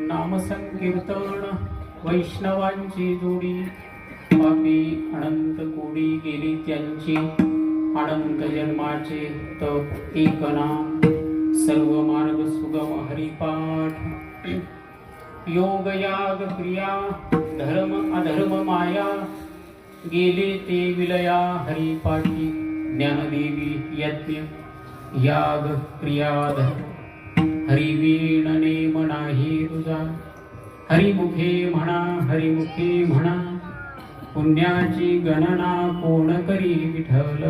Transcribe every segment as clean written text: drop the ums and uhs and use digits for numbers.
नामसंकीर्तन वैष्णवांची जोडी, पापी अनंत कोडी गेली त्यांची, अनंत जन्माचे तप एक नाम, सर्व मार्ग सुगम हरिपाठ, योग याग क्रिया धर्म अधर्म माया, गेले ते विलया हरिपाठी, ज्ञानदेवी यज्ञ याग क्रिया हरिवीण नेम नाही तुझा, हरिमुखे हरिमुखे म्हणा, पुण्याची गणना कोण करी विठ्ठल।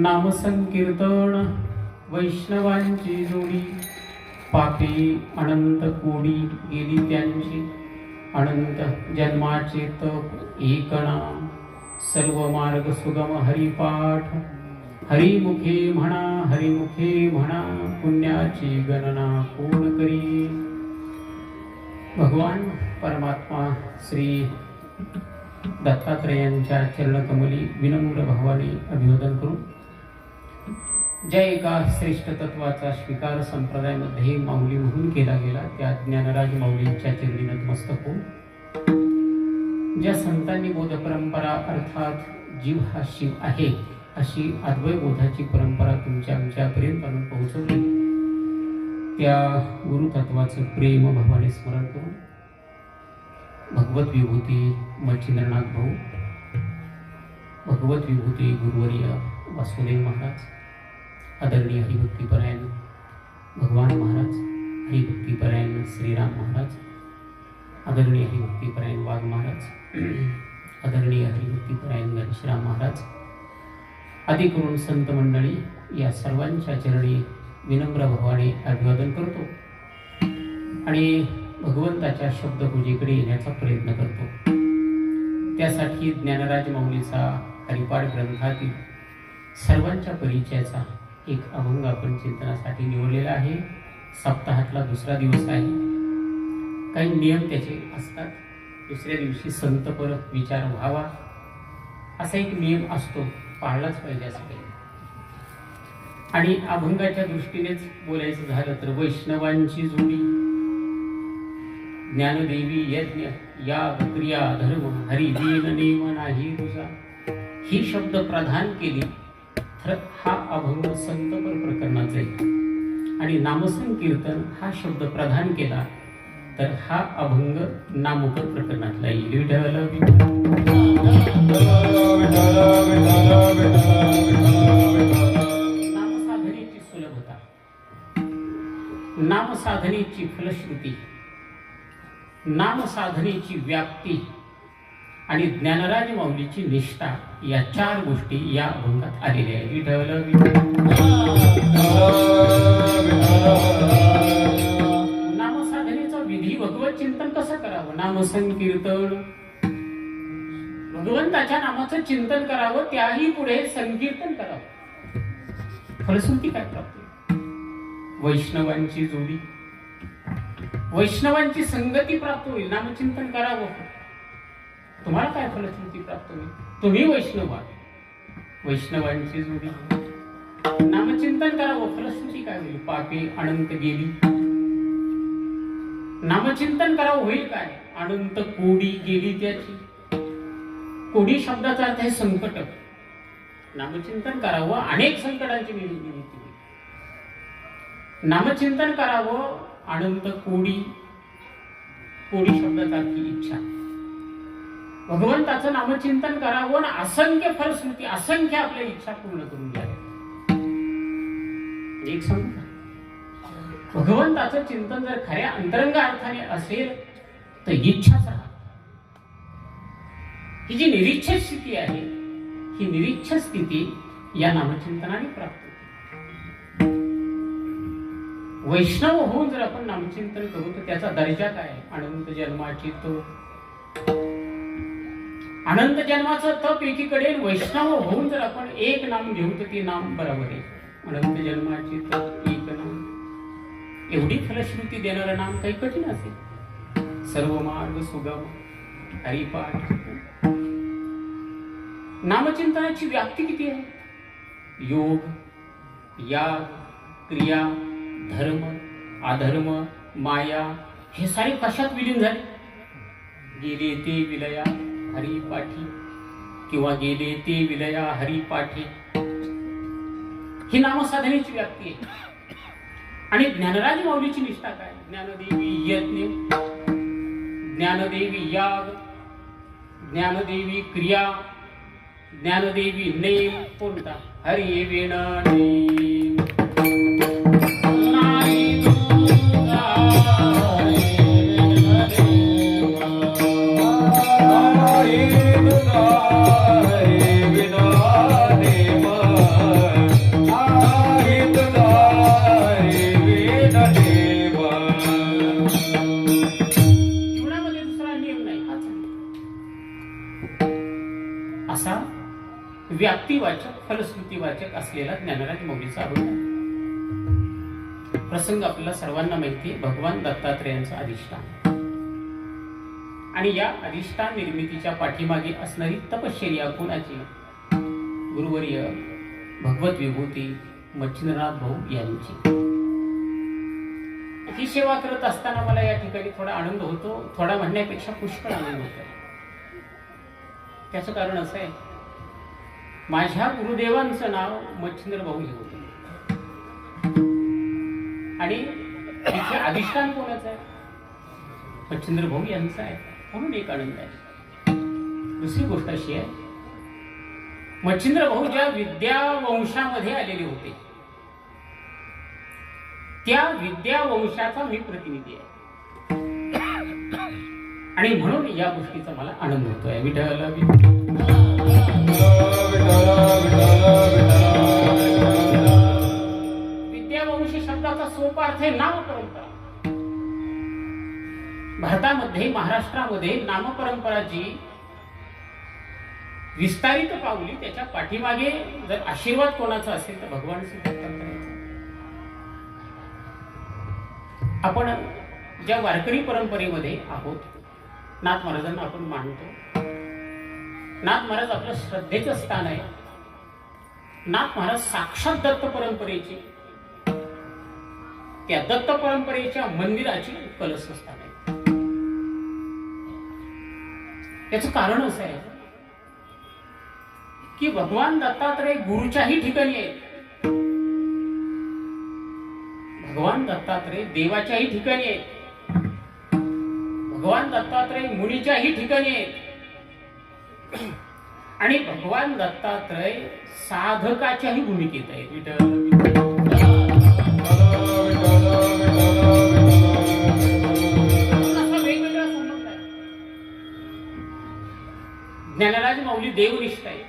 नामसंकीर्तन वैष्णवांची जोडी, पापी अनंत कोडी गेली त्यांची, अनंत जन्माचे तप एक नाम, सर्व मार्ग सुगम हरिपाठ, हरिमुखे म्हणा, पुण्याची गणना कोण करी। भगवान परमात्मा श्री दत्तात्रेयांच्या चरणकमली विनम्र भावाने अभिवादन करू। जय का श्रेष्ठ तत्वाचा स्वीकार संप्रदायामध्ये माऊली म्हणून केला गेला, त्या ज्ञानराज माऊलींच्या चरणी नतमस्तक होऊन ज्या संतांनी बोध परंपरा अर्थात जीव हा शिव आहे अशी अद्वैत बोधाची परंपरा तुमच्या आमच्यापर्यंत आणून पोहोचवली, त्या गुरुतत्वाचं प्रेम भावाने स्मरण करून भगवत विभूती मच्छिंद्रनाथ भाऊ, भगवत विभूती गुरुवर्य वासुदेव महाराज, आदरणीय हरिभक्तीपरायण भगवान महाराज, हरिभक्तीपरायण श्रीराम महाराज, आदरणीय हरिभक्तीपरायण वाघ महाराज, आदरणीय हरिभक्तीपरायण गणेशराम महाराज आदी करून संत मंडळी या सर्वांच्या चरणी विनम्र भावाने अभिवादन करतो आणि भगवंताच्या शब्दपूजेकडे येण्याचा प्रयत्न करतो. त्यासाठी ज्ञानराज माऊलीचा हरिपाठ ग्रंथातील सर्वांच्या परिचयाचा एक अभंग आपण चिंतनासाठी निवडलेला आहे. सप्ताहातला दुसरा दिवस आहे. काही नियम त्याचे असतात. दुसऱ्या दिवशी संतपर विचार व्हावा असा एक नियम असतो, पाळलाच पाहिजे असं काही. आणि अभंगाच्या दृष्टीनेच बोलायचं झालं तर वैष्णवांची जोडी, ज्ञानदेवी यज्ञ याग क्रिया धर्म हरी दीन नेम नाही तुझा ही शब्द प्रधान केली तर हा अभंग संतपर प्रकरणात जाईल. आणि नामसंकीर्तन हा शब्द प्रधान केला तर हा अभंग नामकर प्रकरणातला येईल. नामसाधनेची सुलभता, नामसाधनेची फलश्रुती, नामसाधनेची व्याप्ती आणि ज्ञानराज माऊलीची निष्ठा या चार गोष्टी या अभंगात आलेल्या आहेत. नामसाधनेचा विधी भगवत चिंतन कसं करावं? नामसंकीर्तन, भगवंताच्या नामाचं चिंतन करावं, त्याही पुढे संकीर्तन करावं. फलश्रुती काय प्राप्त? वैष्णवांची जोडी, वैष्णवांची संगती प्राप्त होईल. नामचिंतन करावं, तुम्हाला काय फलश्रुती प्राप्त होईल? तुम्ही वैष्णव आहात. वैष्णवांची जोडी, नामचिंतन करावं, फलश्रुती काय होईल? पापे अनंत गेली. नामचिंतन करावं, होईल काय? अनंत कोडी गेली त्याची. कोडी शब्दाचा अर्थ आहे संकट. नामचिंतन करावं, अनेक संकटांची निवृत्ती होईल. नामचिंतन करावं, अनंत कोडी, कोडी शब्दाचा अर्थ इच्छा. भगवंताचं नामचिंतन करावं, असंख्य फलश्रुती, असंख्य आपल्या इच्छा पूर्ण करून घ्याव्या. एक सांगू, भगवंताचं चिंतन जर खऱ्या अंतरंग अर्थाने असेल तर इच्छाच राहा. ही जी निरीच्छ स्थिती आहे, ही निरीच्छ स्थिती या नामचिंतनाने प्राप्त होते. वैष्णव होऊन जर आपण नामचिंतन करू तर त्याचा दर्जा काय? अनंत जन्माची तो अनंत जन्माचं तप एकीकडे, वैष्णव होऊन जर आपण एक नाम घेऊ तर ते नाम बरोबर आहे. अनंत जन्माची तप एक नाम, एवढी फलश्रुती देणारं नाम काही कठीण असेल? सर्व मार्ग सुगम हरिपाठ. नामचिंतनाची व्याप्ती किती आहे? योग, याग, क्रिया, धर्म, अधर्म, माया हे सारे कशात विलीन झाले? गेले ते विलया हरिपाठी किंवा गेले ते विलया हरिपाठी. ही नामसाधनेची व्याप्ती आहे. आणि ज्ञानराज माऊलीची निष्ठा काय? ज्ञानदेवी यज्ञ, ज्ञानदेवी याग, ज्ञानदेवी क्रिया, ज्ञानदेवी नेम. कोणता? हरि वेण नेम. असा व्याप्तीवाचक फलश्रुतीवाचक असलेला ज्ञानराज माऊलीचा अभंग. प्रसंग आपल्याला सर्वांना माहिती आहे, भगवान दत्तात्रेयांचा अधिष्ठान. आणि या अधिष्ठान निर्मितीच्या पाठीमागे असणारी तपश्चर्या कोणाची? गुरुवर्य भगवत विभूती मच्छिंद्रनाथ भाऊ यांची. ही सेवा करत असताना मला या ठिकाणी थोडा आनंद होतो, थोडा म्हणण्यापेक्षा पुष्कळ आनंद होतो. त्याचं कारण असं आहे, माझ्या गुरुदेवांचं नाव मच्छिंद्र भाऊ हे होतं आणि तिथे अधिष्ठान कोणाचं आहे? मच्छिंद्र भाऊ यांचं आहे, म्हणून एक आनंद आहे. दुसरी गोष्ट अशी आहे, मच्छिंद्र भाऊ ज्या विद्यावंशामध्ये आलेले होते त्या विद्यावंशाचा मी प्रतिनिधी आहे आणि म्हणून या गोष्टीचा मला आनंद होतोय. विद्यावंशी शब्दाचा सोपा अर्थ आहे नामपरंपरा. भारतामध्ये, महाराष्ट्रामध्ये नामपरंपरा जी विस्तारित पावली, त्याच्या पाठीमागे जर आशीर्वाद कोणाचा असेल तर भगवान श्री दत्तात्रयाचा. आपण ज्या वारकरी परंपरेमध्ये आहोत, नाथ महाराजांना आपण मानतो. नाथ महाराज आपलं श्रद्धेचं स्थान आहे. नाथ महाराज साक्षात दत्त परंपरेची, त्या दत्त परंपरेच्या मंदिराची कलशस्थान आहे. याचं कारण असं आहे की भगवान दत्तात्रय गुरुच्याही ठिकाणी आहेत, भगवान दत्तात्रय देवाच्याही ठिकाणी आहेत, भगवान दत्तात्रय मुनीच्याही ठिकाणी आहेत आणि भगवान दत्तात्रय साधकाच्याही भूमिकेत आहेत. वेगवेगळा संबंध आहे. ज्ञानराज माऊली देवनिष्ठ आहे,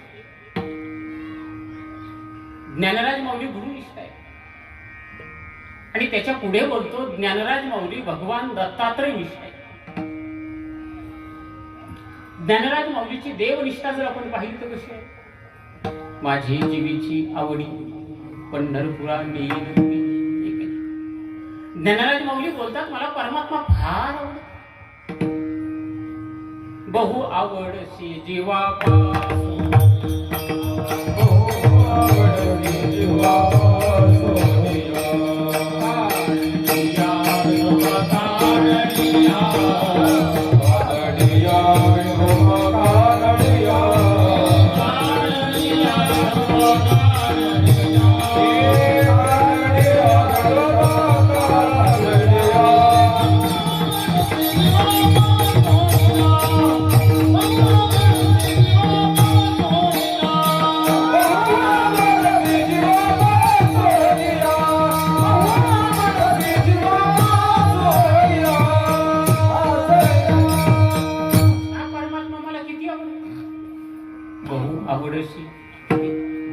ज्ञानराज माऊली गुरुनिष्ठ आहे आणि त्याच्या पुढे बोलतो ज्ञानराज माऊली भगवान दत्तात्रय निष्ठ आहे. ज्ञानराज माऊलीची देवनिष्ठा जर आपण पाहिली तर कशी आहे? माझी जीवीची आवडी पंढरपुरा नेईल. ज्ञानराज माऊली बोलतात मला परमात्मा फार आवडतो, बहु आवडशी जीवापासून, बहु आवडशी जीवापासून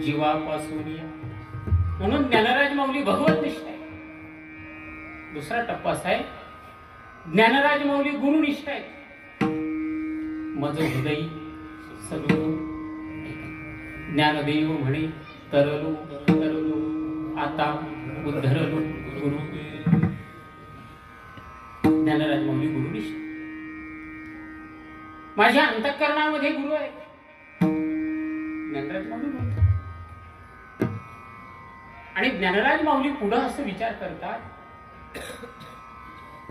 जीवापासून. म्हणून ज्ञानराज माऊली भगवतनिष्ठ आहे. दुसरा टप्पा असा आहे, ज्ञानराज माऊली गुरुनिष्ठ आहे. मज हृदय सर्व ज्ञानदेव म्हणे तरलो तरलो आता उद्धरलो गुरु. ज्ञानराज माऊली गुरुनिष्ठ. माझ्या अंतःकरणामध्ये गुरु आहे ज्ञानराज माऊली बोलतात. आणि ज्ञानराज माऊली पुढे असं विचार करतात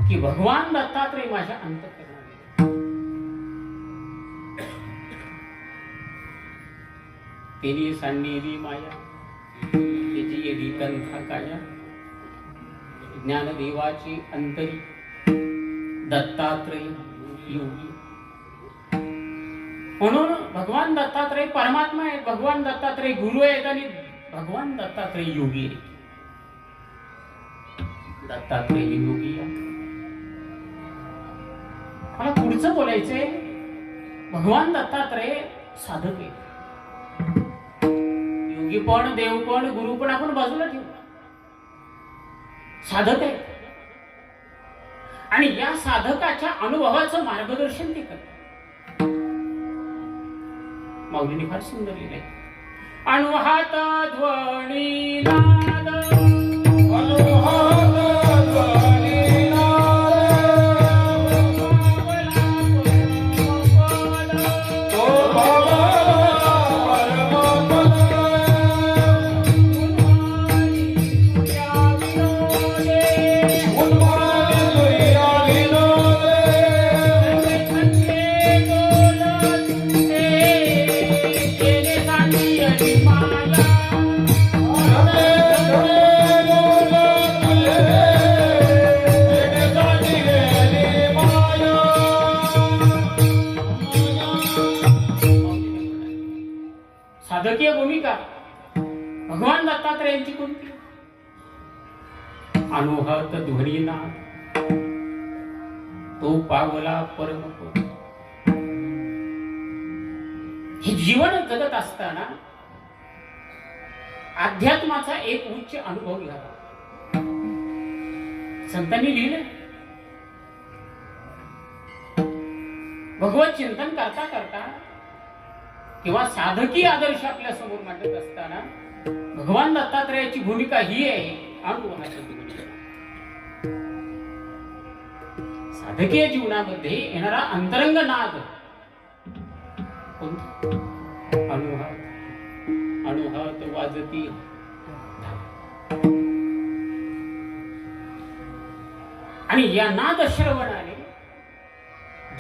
की भगवान दत्तात्रय माझ्या अंतःकरणामध्ये. तेनी सांडलेली माया त्याची येदी कंथा काया, ज्ञानदेवाची अंतरी दत्तात्रय योगी. म्हणून भगवान दत्तात्रय परमात्मा आहे, भगवान दत्तात्रय गुरु आहेत आणि भगवान दत्तात्रय योगी आहे. दत्तात्रय योगी. मला पुढचं बोलायचंय, भगवान दत्तात्रय साधक आहे. योगी पण, देव पण, गुरु पण आपण बाजूला ठेवू. साधक आहे आणि या साधकाच्या अनुभवाचं मार्गदर्शन ते करतात. माऊलीने फार सुंदर लिहिलंय. अनुहात ध्वनी नाद, अनुहात ध्वनी नाद, तो भावला परमपद, उन्मादी तुया विनोदे, साधकीय भूमिका भगवान दत्तात्रेयांची कोणती? अनुहत ध्वनीनाद तो पावला परमपद. हे जीवन जगत असताना अध्यात्माचा एक उच्च अनुभव घ्यावा. संतांनी लिहिले, भगवत चिंतन करता करता किंवा साधकी आदर्श आपल्या समोर मांडत असताना भगवान दत्तात्रेयाची भूमिका ही आहे, अनुभवाची भूमिका. साधकीय जीवनामध्ये येणारा अंतरंग नाद कोणता? अनुहात अनुहात वाजती. आणि या नाद श्रवणाने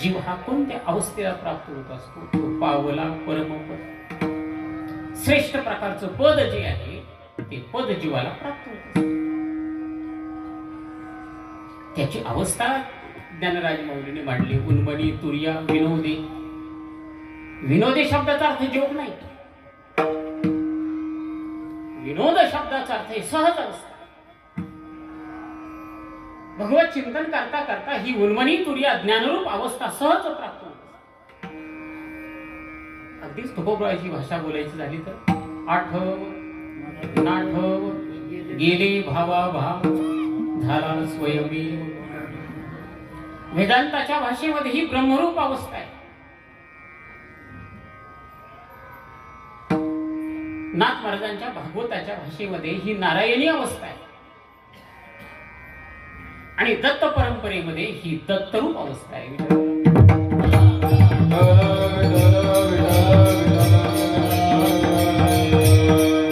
जीव हा कोणत्या अवस्थेला प्राप्त होत असतो? तो पावला परमपद. श्रेष्ठ प्रकारचं पद जे आहे ते पद जीवाला प्राप्त होत. त्याची अवस्था ज्ञानराज माऊलीने मांडली. उन्मनी तुर्या विनोदे. विनोदे शब्दाचा अर्थ जोक नाही. विनोद शब्दाचा अर्थ आहे सहज अवस्था. भगवत चिंतन करता करता ही उन्मनी तुर्या ज्ञानरूप अवस्था सहज प्राप्त होते. अगदीच तुकोबराची भाषा बोलायची झाली तर आठव नाठव गेले भावा भाव झाला स्वयंमेव. वेदांताच्या भाषेमध्ये ही ब्रह्मरूप अवस्था आहे. नाथ महाराजांच्या भागवताच्या भाषेमध्ये ही नारायणी अवस्था आहे. आणि दत्त परंपरेमध्ये ही दत्तरूप अवस्था आहे.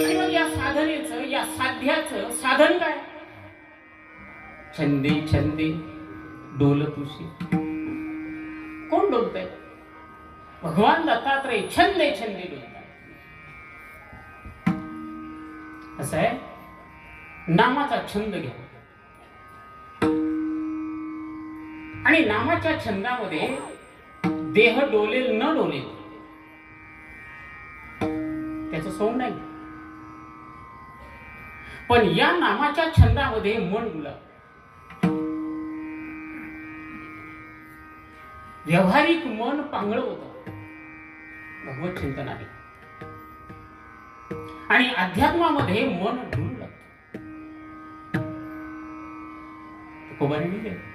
आणि मग या साधनेचं, या साध्याचं साधन काय? छंदे छंदे डोलतुशी. कोण डोलतंय? भगवान दत्तात्रय छंदे छंदे डोलतात. असं आहे, नामाचा छंद घ्या. आणि नामाच्या छंदामध्ये देह डोलेल न डोलेल त्याचं सोंग नाही. पण या नामाच्या छंदामध्ये मन डुलावं. व्यावहारिक मन पांगळ होतं भगवत चिंतन आहे. आणि अध्यात्मामध्ये मन डुललं. तुकोबाने लिहिले,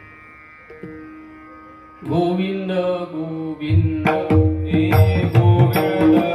गोविंद गोविंद हे गोविंद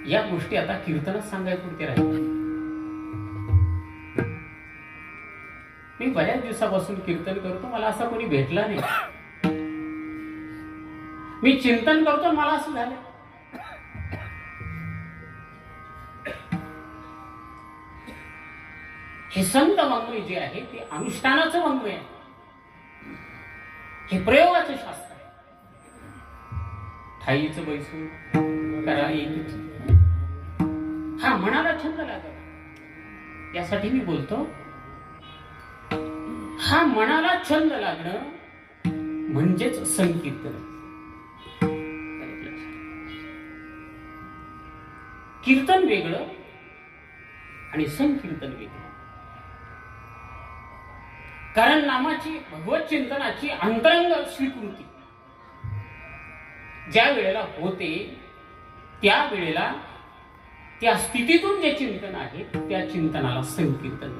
या गोष्टी आता कीर्तनच सांगायपुरते राहिले. मी बऱ्याच दिवसापासून कीर्तन करतो, मला असं कोणी भेटला नाही. मी चिंतन करतो, मला असं झालं. हे संत वाङ्मय जे आहे ते अनुष्ठानाचं वाङ्मय आहे. हे प्रयोगाचं शास्त्र आहे. ठाईचं बैसून करा एक. हा मनाला छंद लागला. यासाठी मी बोलतो, हा मनाला छंद लागणं म्हणजेच संकीर्तन. कीर्तन वेगळं आणि संकीर्तन वेगळं. कारण नामाची, भगवत चिंतनाची अंतरंग स्वीकृती ज्या वेळेला होते त्या वेळेला त्या स्थितीतून जे चिंतन आहे त्या चिंतनाला संकीर्तन.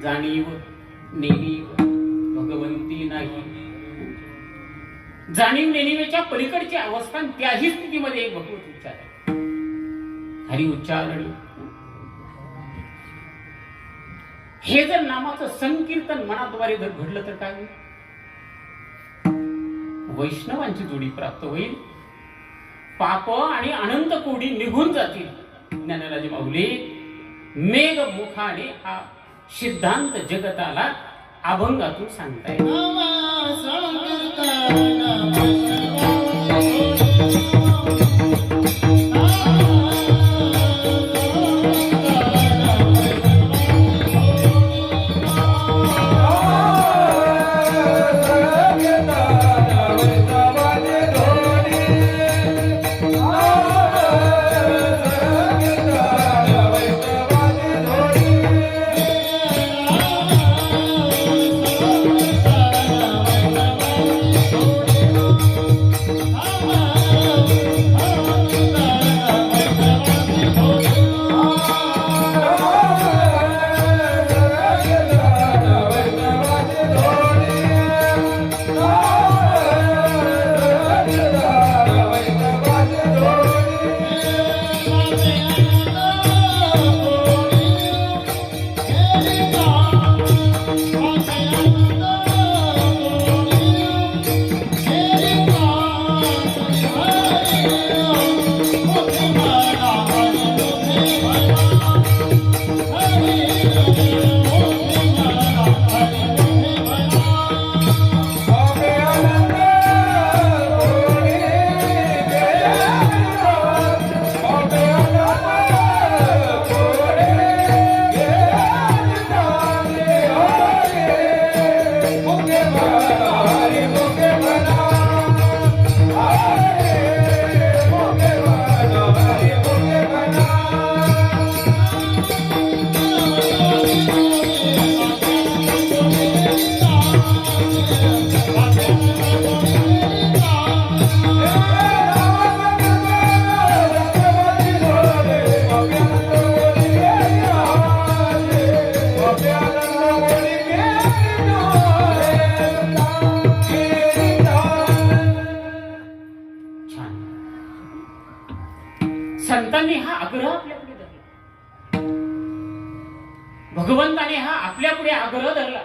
जाणीव नेणीव भगवंती नाही. जाणीव नेणीवेच्या पलीकडची अवस्था त्याही स्थितीमध्ये एक भगवत उच्चार आहे. हरी उच्चारण हे जर नामाचं संकीर्तन मनाद्वारे जर घडलं तर काय होईल? वैष्णवांची जोडी प्राप्त होईल. पाप आणि अनंत कोडी निघून जातील. ज्ञानराज माऊली मेघ मुखाने हा सिद्धांत जगताला अभंगातून सांगताय. संतांनी हा आग्रह आपल्यापुढे धरला. भगवंताने हा आपल्यापुढे आग्रह धरला.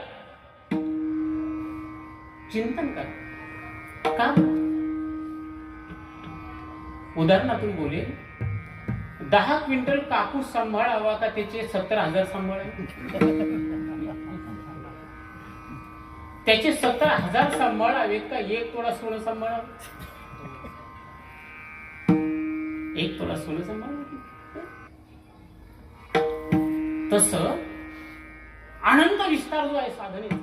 चिंतन करा. का? उदाहरणातून बोले 10 क्विंटल कापूस सांभाळावा का त्याचे 17,000 सांभाळावे? त्याचे 17,000 सांभाळावेत का 1 तोळा सोनं सांभाळावे? 1 तोळा सोनं सांभाळावे. तस अनंत विस्तार जो आहे साधनेचा,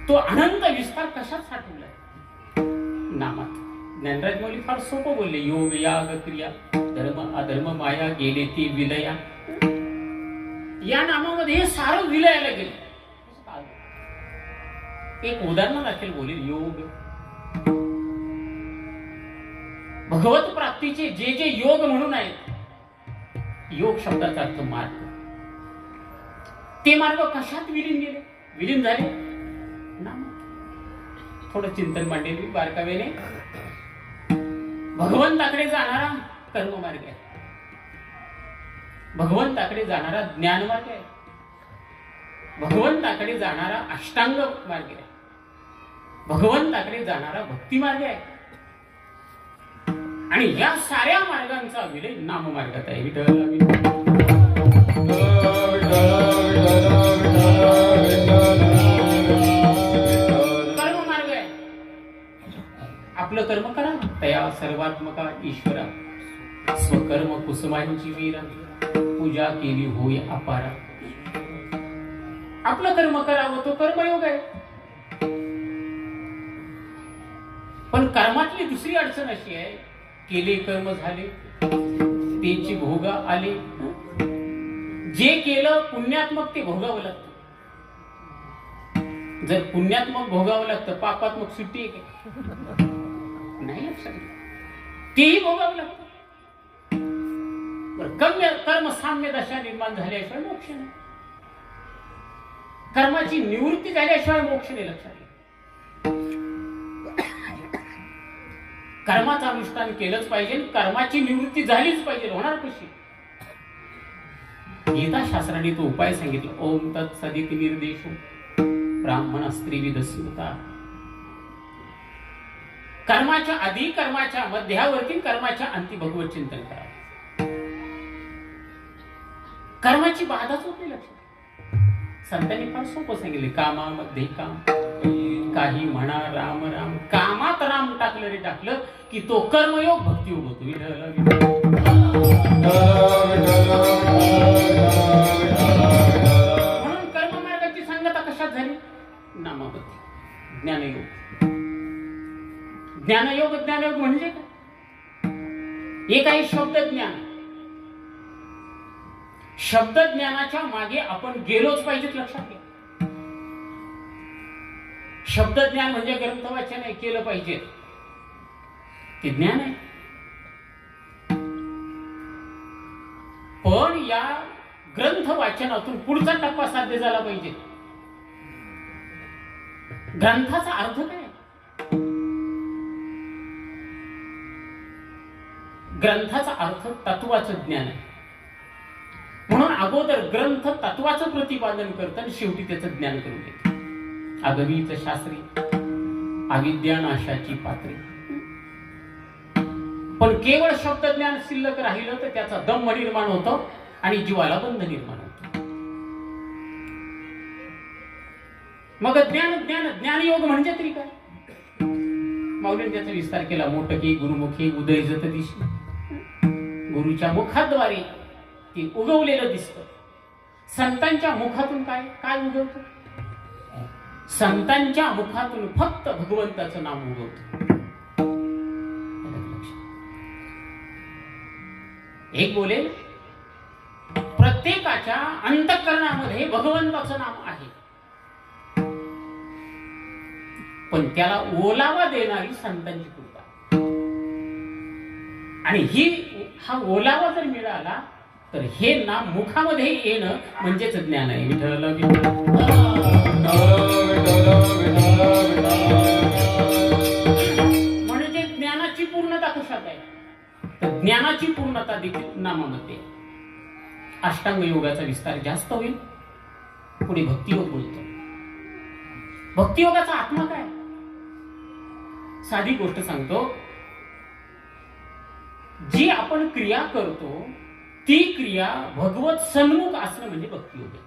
तो अनंत विस्तार कशात साठवलाय? नामात. ज्ञानराज माऊली फार सोपं बोलले. योग याग क्रिया धर्म अधर्म माया गेले ती विलया. या नामामध्ये हे सारं विलयाला गेले. एक उदाहरण दाखल बोलेल. योग भगवत प्राप्तीचे जे जे योग म्हणून आहेत, योग शब्दाचा अर्थ मार्ग. ते मार्ग कशात विलीन गेले? विलीन झाले नामात. थोडं चिंतन मांडेल बारकावेने. भगवंताकडे जाणारा कर्ममार्ग आहे. भगवंताकडे जाणारा ज्ञान मार्ग आहे. भगवंताकडे जाणारा अष्टांग मार्ग आहे. भगवंताकडे जाणारा भक्ती मार्ग आहे. आणि या साऱ्या मार्गांचा विलय नाम मार्गात आहे. कर्म मार्ग आहे. आपलं कर्म करा. तया सर्वात्मका ईश्वरा स्वकर्म कुसुमांची वीरा पूजा केली होय अपारा. आपलं कर्म करावं तो कर्मयोग आहे. पण कर्मातली दुसरी अडचण अशी आहे, केले कर्म झाले त्याची भोग आले. जे केलं पुण्यात्मक ते भोगावं लागतं. जर पुण्यात्मक भोगावं लागतं, पापात्मक सुट्टी आहे का? नाही लक्षात घ्या, तेही भोगावं लागतं. कर्म साम्य दशा निर्माण झाल्याशिवाय मोक्ष नाही. कर्माची निवृत्ती झाल्याशिवाय मोक्ष नाही. लक्षात घ्या, कर्माचं अनुष्ठान केलंच पाहिजे, कर्माची निवृत्ती झालीच पाहिजे. होणार कशी? गीता शास्त्राने तो उपाय सांगितला. ओम तत्सदिति निर्देशो ब्राह्मण स्त्रीविद स्मृता. कर्माच्या आधी, कर्माच्या मध्यावर्ती, कर्माच्या अंती भगवत चिंतन करा. कर्माची बाधाच होत नाही. लक्षात, संतांनी फार सोपं सांगितले. कामामध्ये काम, काही म्हणा राम राम. कामात राम टाकलं रे टाकलं की तो कर्मयोग भक्तियोग होतो. म्हणून कर्म मार्गाची सांगता कशात झाली? नामामध्ये. ज्ञानयोग. ज्ञानयोग ज्ञानयोग म्हणजे काय? एक आहे शब्द ज्ञान. शब्द ज्ञानाच्या मागे आपण गेलोच पाहिजेत. लक्षात घ्या, शब्द ज्ञान म्हणजे ग्रंथ वाचन आहे, केलं पाहिजे, ते ज्ञान आहे. पण या ग्रंथ वाचनातून पुढचा टप्पा साध्य झाला पाहिजे. ग्रंथाचा अर्थ काय? ग्रंथाचा अर्थ तत्वाचं ज्ञान आहे. म्हणून अगोदर ग्रंथ तत्वाचं प्रतिपादन करतं आणि शेवटी त्याचं ज्ञान करून देतं. अगवीच शास्त्री, अविद्या नाशाची पात्री. पण केवळ शब्द ज्ञान शिल्लक राहिलं तर त्याचा दंभ निर्माण होतो आणि जीवाला बंध निर्माण होतो. मग ज्ञान ज्ञान ज्ञानयोग म्हणजे तरी काय? माऊलीने त्याचा विस्तार केला. मोठकी गुरुमुखी उदय जत दिशी. गुरुच्या मुखाद्वारे ते उगवलेलं दिसतं. संतांच्या मुखातून काय काय उगवतं? संतांच्या मुखातून फक्त भगवंताचं नाम उगवतं. एक बोलेल, प्रत्येकाच्या अंतःकरणामध्ये भगवंताचं नाम आहे, पण त्याला ओलावा देणारी संतांची कृपा. आणि हा ओलावा जर मिळाला तर हे नाम मुखामध्ये येणं म्हणजेच ज्ञान आहे. विठ्ठल म्हणजे ज्ञानाची पूर्णता कशात आहे? तर ज्ञानाची पूर्णता देखील नामामध्ये. अष्टांग योगाचा विस्तार जास्त होईल. पुढे भक्तियोग बोलतो. भक्तियोगाचा आत्मा काय? साधी गोष्ट सांगतो. जी आपण क्रिया करतो ती क्रिया भगवत सन्मुख असणं म्हणजे भक्तियोग आहे.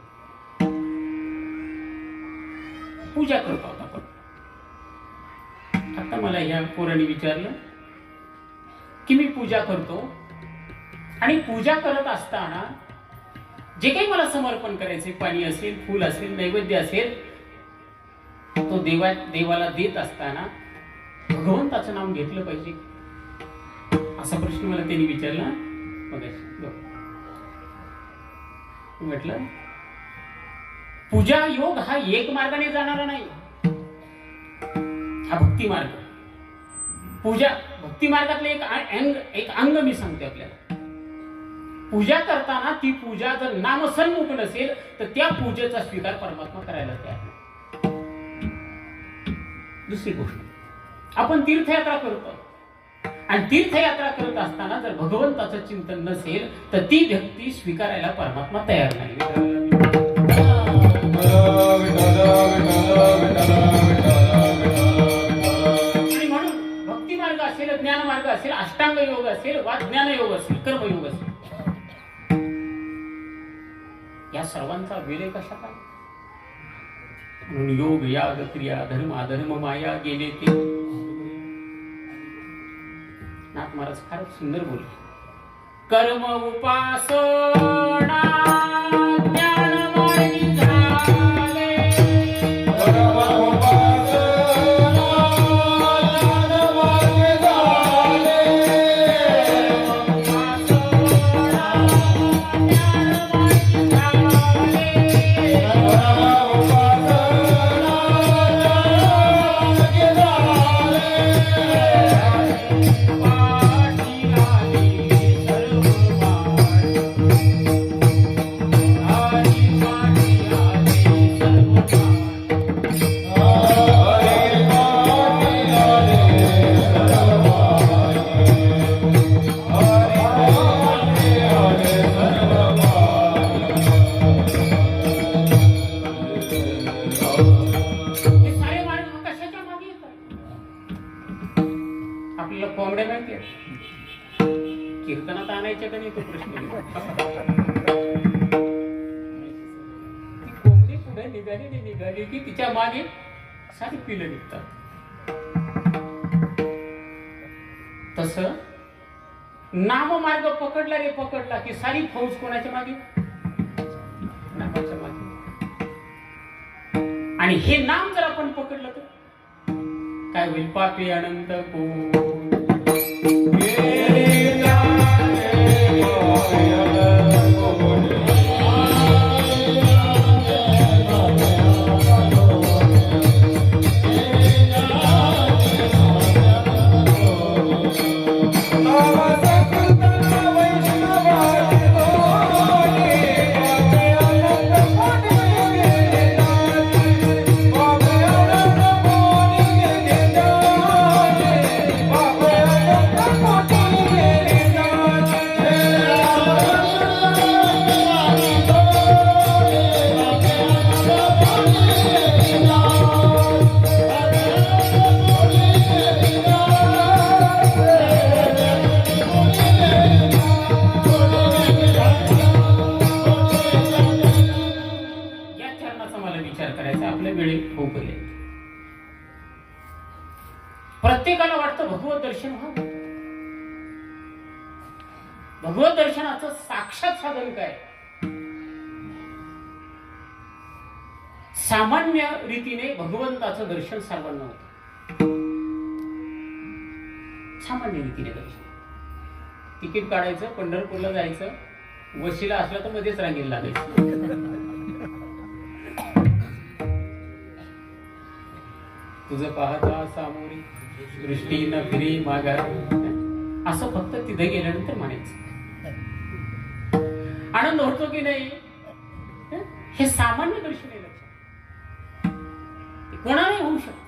पूजा करतो आपण. आता मला ह्या पोरांनी विचारलं की मी पूजा करतो आणि पूजा करत असताना जे काही मला समर्पण करायचे, पाणी असेल, फूल असेल, नैवेद्य असेल, तो देवाला देत असताना भगवंताचं नाम घेतलं पाहिजे. असा प्रश्न मला त्यांनी विचारला. म्हटलं पूजा योग हा एक मार्गाने जाणारा नाही, हा भक्ती मार्ग. पूजा भक्ती मार्गातलं एक अंग मी सांगते आपल्याला. पूजा करताना ती पूजा जर नामसन्मुख नसेल तर त्या पूजेचा स्वीकार परमात्मा करायला तयार नाही. दुसरी गोष्ट, आपण तीर्थयात्रा करतो आणि तीर्थयात्रा करत असताना जर भगवंताचं चिंतन नसेल तर ती व्यक्ती स्वीकारायला परमात्मा तयार नाही. आणि म्हणून भक्ती मार्ग असेल, ज्ञान मार्ग असेल, अष्टांग योग असेल वा ज्ञान योग असेल, कर्मयोग असेल, या सर्वांचा विलय कशात आहे? म्हणून योग, याग, क्रिया, धर्म, अधर्म, माया गेले ते. नाथ महाराज फार सुंदर बोलले. कर्म उपासना ज्ञान मार्गी झाले. कर्म उपासना ज्ञान मार्गी झाले. कर्म उपासना ज्ञान मार्गी झाले. आपल्याला कोंबड्या माहिती आहे, कीर्तनात आणायच्या का नाही तो प्रश्न. ती कोंबडी पुढे निघाली की तिच्या मागे सारी पिलं निघतात. तस नाममार्ग पकडला की सारी फौज कोणाच्या मागे, नामाच्या मागे. आणि हे नाम जर आपण पकडलं तर काय होईल? पापी अनंत को प्रत्येकाला वाटतं भगवत दर्शन व्हावं. भगवत दर्शनाचं साक्षात साधन काय? सामान्य रीतीने भगवंताचं दर्शन सर्वांना होतं. सामान्य रीतीने दर्शन, तिकीट काढायचं, पंढरपूरला जायचं, वशिला असला तर मध्येच रांगेला लागायचं. तुझं पाहता सामोरी दृष्टी न फिरी मागा, असं फक्त तिथे गेल्यानंतर म्हणायचं. आनंद होतो की नाही? हे सामान्य दर्शन आहे, लक्षात कोणालाही होऊ शकत.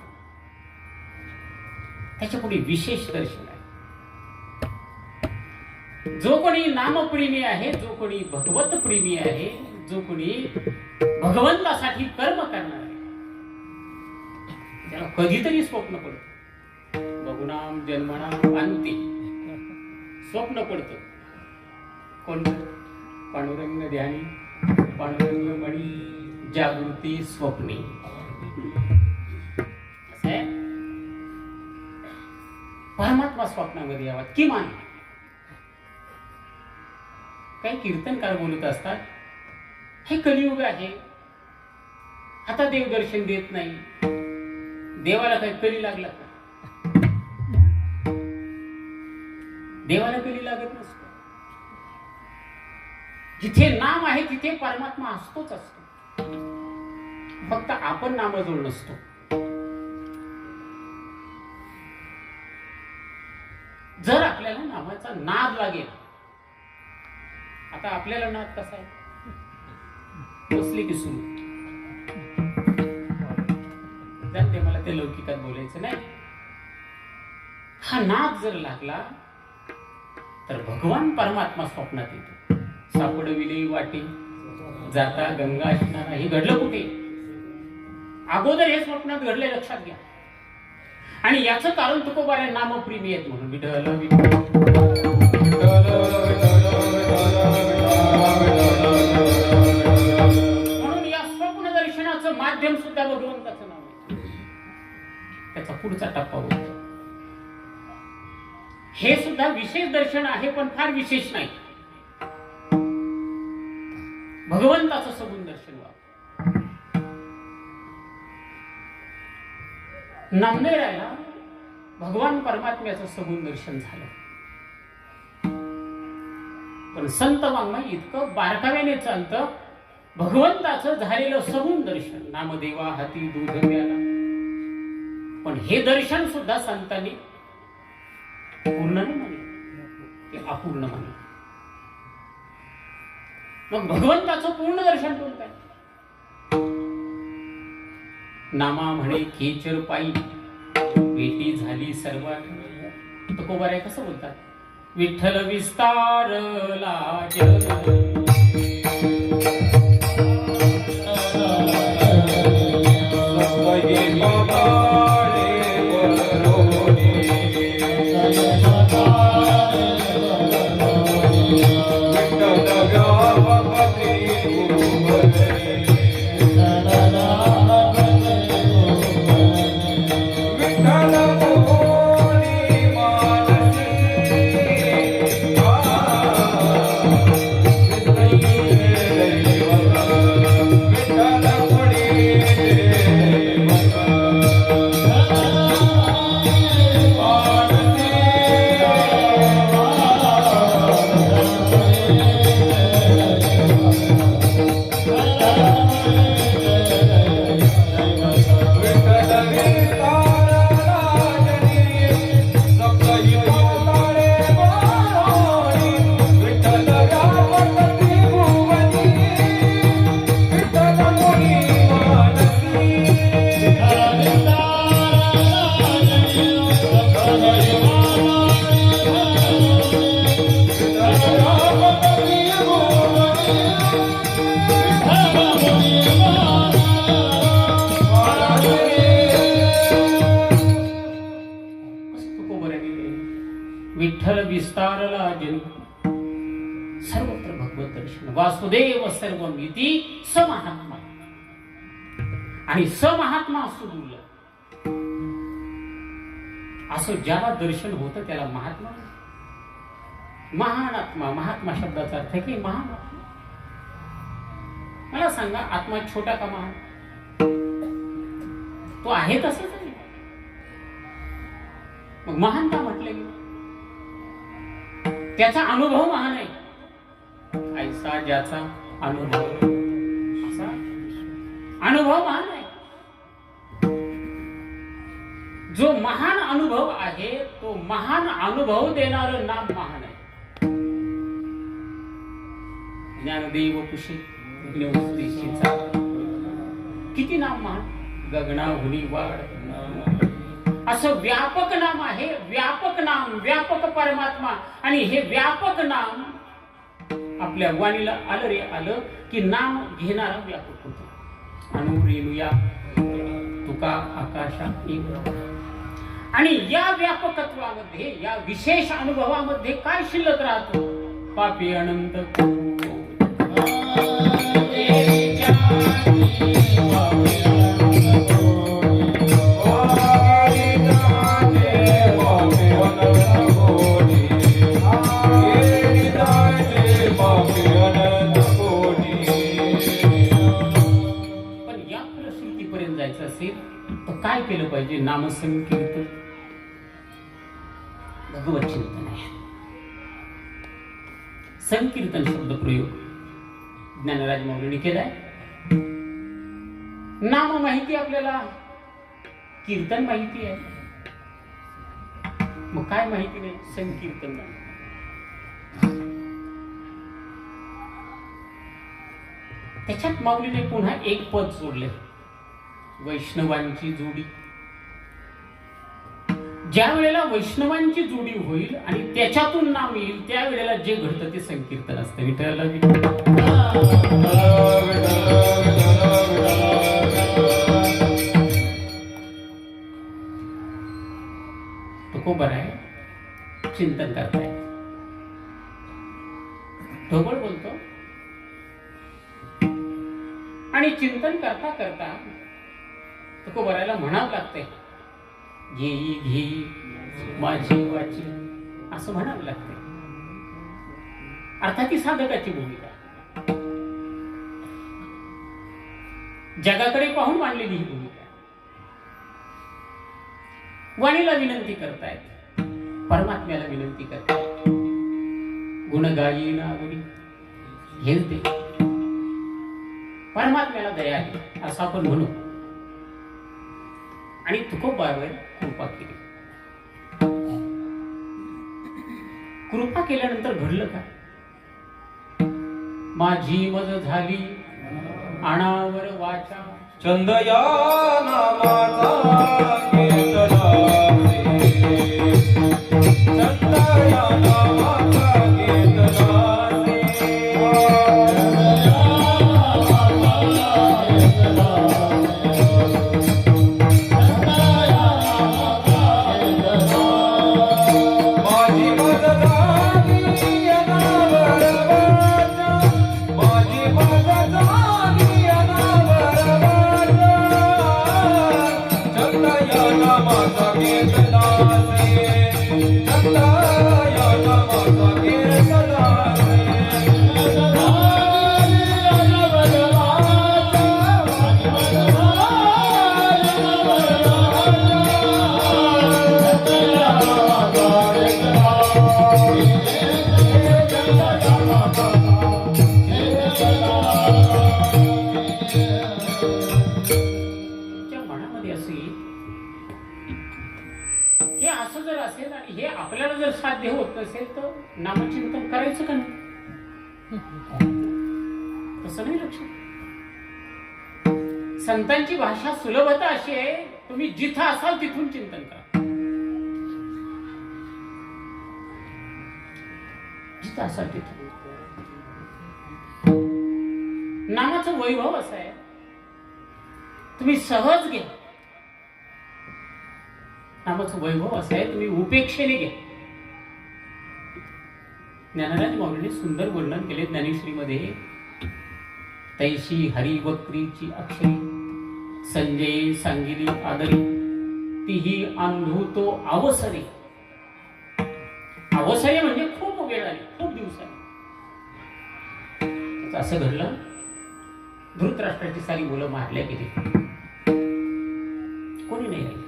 त्याच्या पुढे विशेष दर्शन आहे. जो कोणी नामप्रेमी आहे, जो कोणी भगवत प्रेमी आहे, जो कोणी भगवंतासाठी कर्म करणार आहे, त्याला कधीतरी स्वप्न पडतं. बहुनाम जन्मनाम अंती स्वप्न पडतं. कोणतं? पांडुरंग ध्यानी, पांडुरंग मणी, जागृती स्वप्ने. असं आहे. परमात्मा स्वप्नामध्ये यावा किमान. काही कीर्तनकार बोलत असतात, हे कलियुग आहे, आता देव दर्शन देत नाही. देवाला काही कली लागला का? देवाला कली लागत नसतो. जिथे नाम आहे तिथे परमात्मा असतोच असतो. फक्त आपण नामजोड नसतो. जर आपल्याला नामाचा नाद लागेल, आता आपल्याला नाद कसा आहे? बसले की सुरू. जाते, मला ते लौकिकात बोलायचं नाही. हा नाद जर लागला तर भगवान परमात्मा स्वप्नात येतो. सापडविले वाटे जाता गंगा स्नान. हे घडलं कुठे? अगोदर हे स्वप्नात घडले, लक्षात घ्या. आणि याचं कारण तुकोबारे नामप्रेमी आहेत म्हणून. विठ्ठल म्हणून या स्वप्न दर्शनाचं माध्यम सुद्धा भगवंताचं नाव आहे. त्याचा पुढचा टप्पा होतो. हे सुद्धा विशेष दर्शन आहे, पण फार विशेष नाही. भगवंताचं सगुण दर्शन व्हावं. नामदेवाला भगवान परमात्म्याचं सगुण दर्शन झालं, पण संत वाङ्मय इतकं बारकाव्याने चालतं. भगवंताचं झालेलं सगुण दर्शन, नामदेवा हाती दूध प्याला, पण हे दर्शन सुद्धा संतांनी पूर्ण नाही मानलं, ते अपूर्ण मानलं. मग भगवंताचं पूर्ण दर्शन कोण काय? नामा म्हणे खेचर पायी भेटी झाली सर्वात. तुकोबाराय कसं बोलतात? विठ्ठल विस्तारला जग विठ्ठल विस्तारला जनी सर्वत्र भगवत दर्शन वासुदेव सर्वमिती स महात्मा आणि स महात्मा असुरला असं ज्याला दर्शन होतं त्याला महात्मा महान आत्मा. महात्मा शब्दाचा अर्थ की महान आत्मा. मला सांगा आत्मा छोटा का महान? तो आहे तसंच आहे. मग महान का म्हटले गेले? त्याचा अनुभव महान आहे. ऐसा ज्याचा अनुभव असा अनुभव महान आहे. जो महान अनुभव आहे तो महान अनुभव देणारं नाम महान आहे. ज्ञानदेव कुशी किती नाम महान. गगनाहुनी वाढ असं व्यापक नाम आहे. व्यापक नाम, व्यापक परमात्मा. आणि हे व्यापक नाम आपल्या वाणीला आलं रे आलं की नाम घेणारा व्यापक होतो. अनुरेणुया तुका आकाशा एक. आणि या व्यापकत्वामध्ये या विशेष अनुभवामध्ये काय शिल्लक राहतो? पापी अनंत काय केलं पाहिजे? नामसंकीर्तन, भगवत चिंतन आहे. संकीर्तन शब्द प्रयोग ज्ञानराज माऊलींनी केलाय. नाम माहिती आपल्याला, कीर्तन माहिती आहे, मग काय माहिती नाही? संकीर्तन. त्याच्यात माऊलीने पुन्हा एक पद जोडले, वैष्णवांची जोडी. ज्या वेळेला वैष्णवांची जोडी होईल आणि त्याच्यातून नाम येईल त्यावेळेला जे घडतं ते संकीर्तन असतं. विठ्ठला तो खूप बरं आहे. चिंतन करताय, ढोबळ बोलतो आणि चिंतन करता करता तुको बरायला म्हणावं लागतंय, घेई घेई माझी वाची, असं म्हणावं लागतंय. अर्थात ती साधकाची भूमिका जगाकडे पाहून मांडलेली ही भूमिका. वाणीला विनंती करतायत, परमात्म्याला विनंती करतायत, गुण गायी नावरी हेच दे. परमात्म्याला दया आहे असं आपण म्हणू. आणि तुकोबावर कृपा केली. कृपा केल्यानंतर घडलं का? माझी मज झाली अनावर वाचा, चंद या नामाचा कीर्तनाचे, चंद या नामाचा कीर्तनाचे, माझी मज झाली अनावर वाचा, माझी मज झाली अनावर वाचा, चंद या नामाचा कीर्तनाचे, चंद या नामाचा कीर्तनाचे. तुमच्या मनामध्ये असेल हे असं जर असेल आणि हे आपल्याला जर साध्य होत नसेल तर नामचिंतन करायचं का नाही? तसं नाही लक्षात. संतांची भाषा सुलभता अशी आहे, तुम्ही जिथं असाल तिथून चिंतन करा. निश्चित असाल तिथे. नामाचं वैभव असं आहे, तुम्ही सहज घ्या. नामाचं वैभव असं आहे, तुम्ही उपेक्षेने घ्या. ज्ञानराज माऊलीने सुंदर वर्णन केले ज्ञानेश्वरीमध्ये. तैशी हरी वक्रीची अक्षरी संजय सांगिली आदरी तीही अंधू तो अवसरे. अवसरे म्हणजे खूप वेळ आली, खूप दिवसांनी. असं घडलं, धृतराष्ट्राची सारी मुलं मारल्या गेली, कोणी नाही राहिले.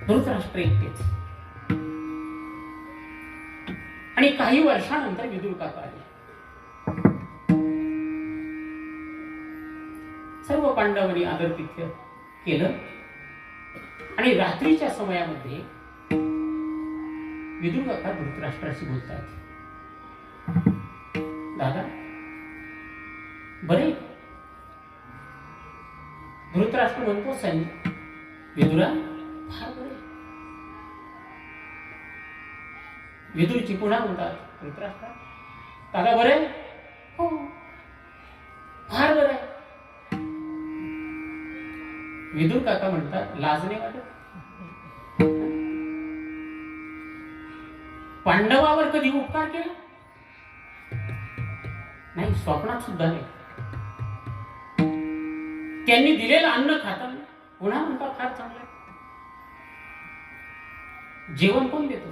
धृतराष्ट्र एकटेच. आणि काही वर्षानंतर विदुर काका आले. सर्व पांडवांनी आदरातिथ्य केलं आणि रात्रीच्या समयामध्ये विदुर काका धृतराष्ट्राशी बोलतात. दादा बरे? धृतराष्ट्र म्हणतो संजय विदुरा फार बरे. विदुरची पुन्हा म्हणतात धृतराष्ट्र दादा बरे? हो फार बरे. विदुर काका म्हणतात लाज नाही वाटत? पांडवावर कधी उपकार केला नाही, स्वप्नात सुद्धा नाही. त्यांनी दिलेलं अन्न खाता पुन्हा म्हणता फार चांगलं. जेवण कोण देतो?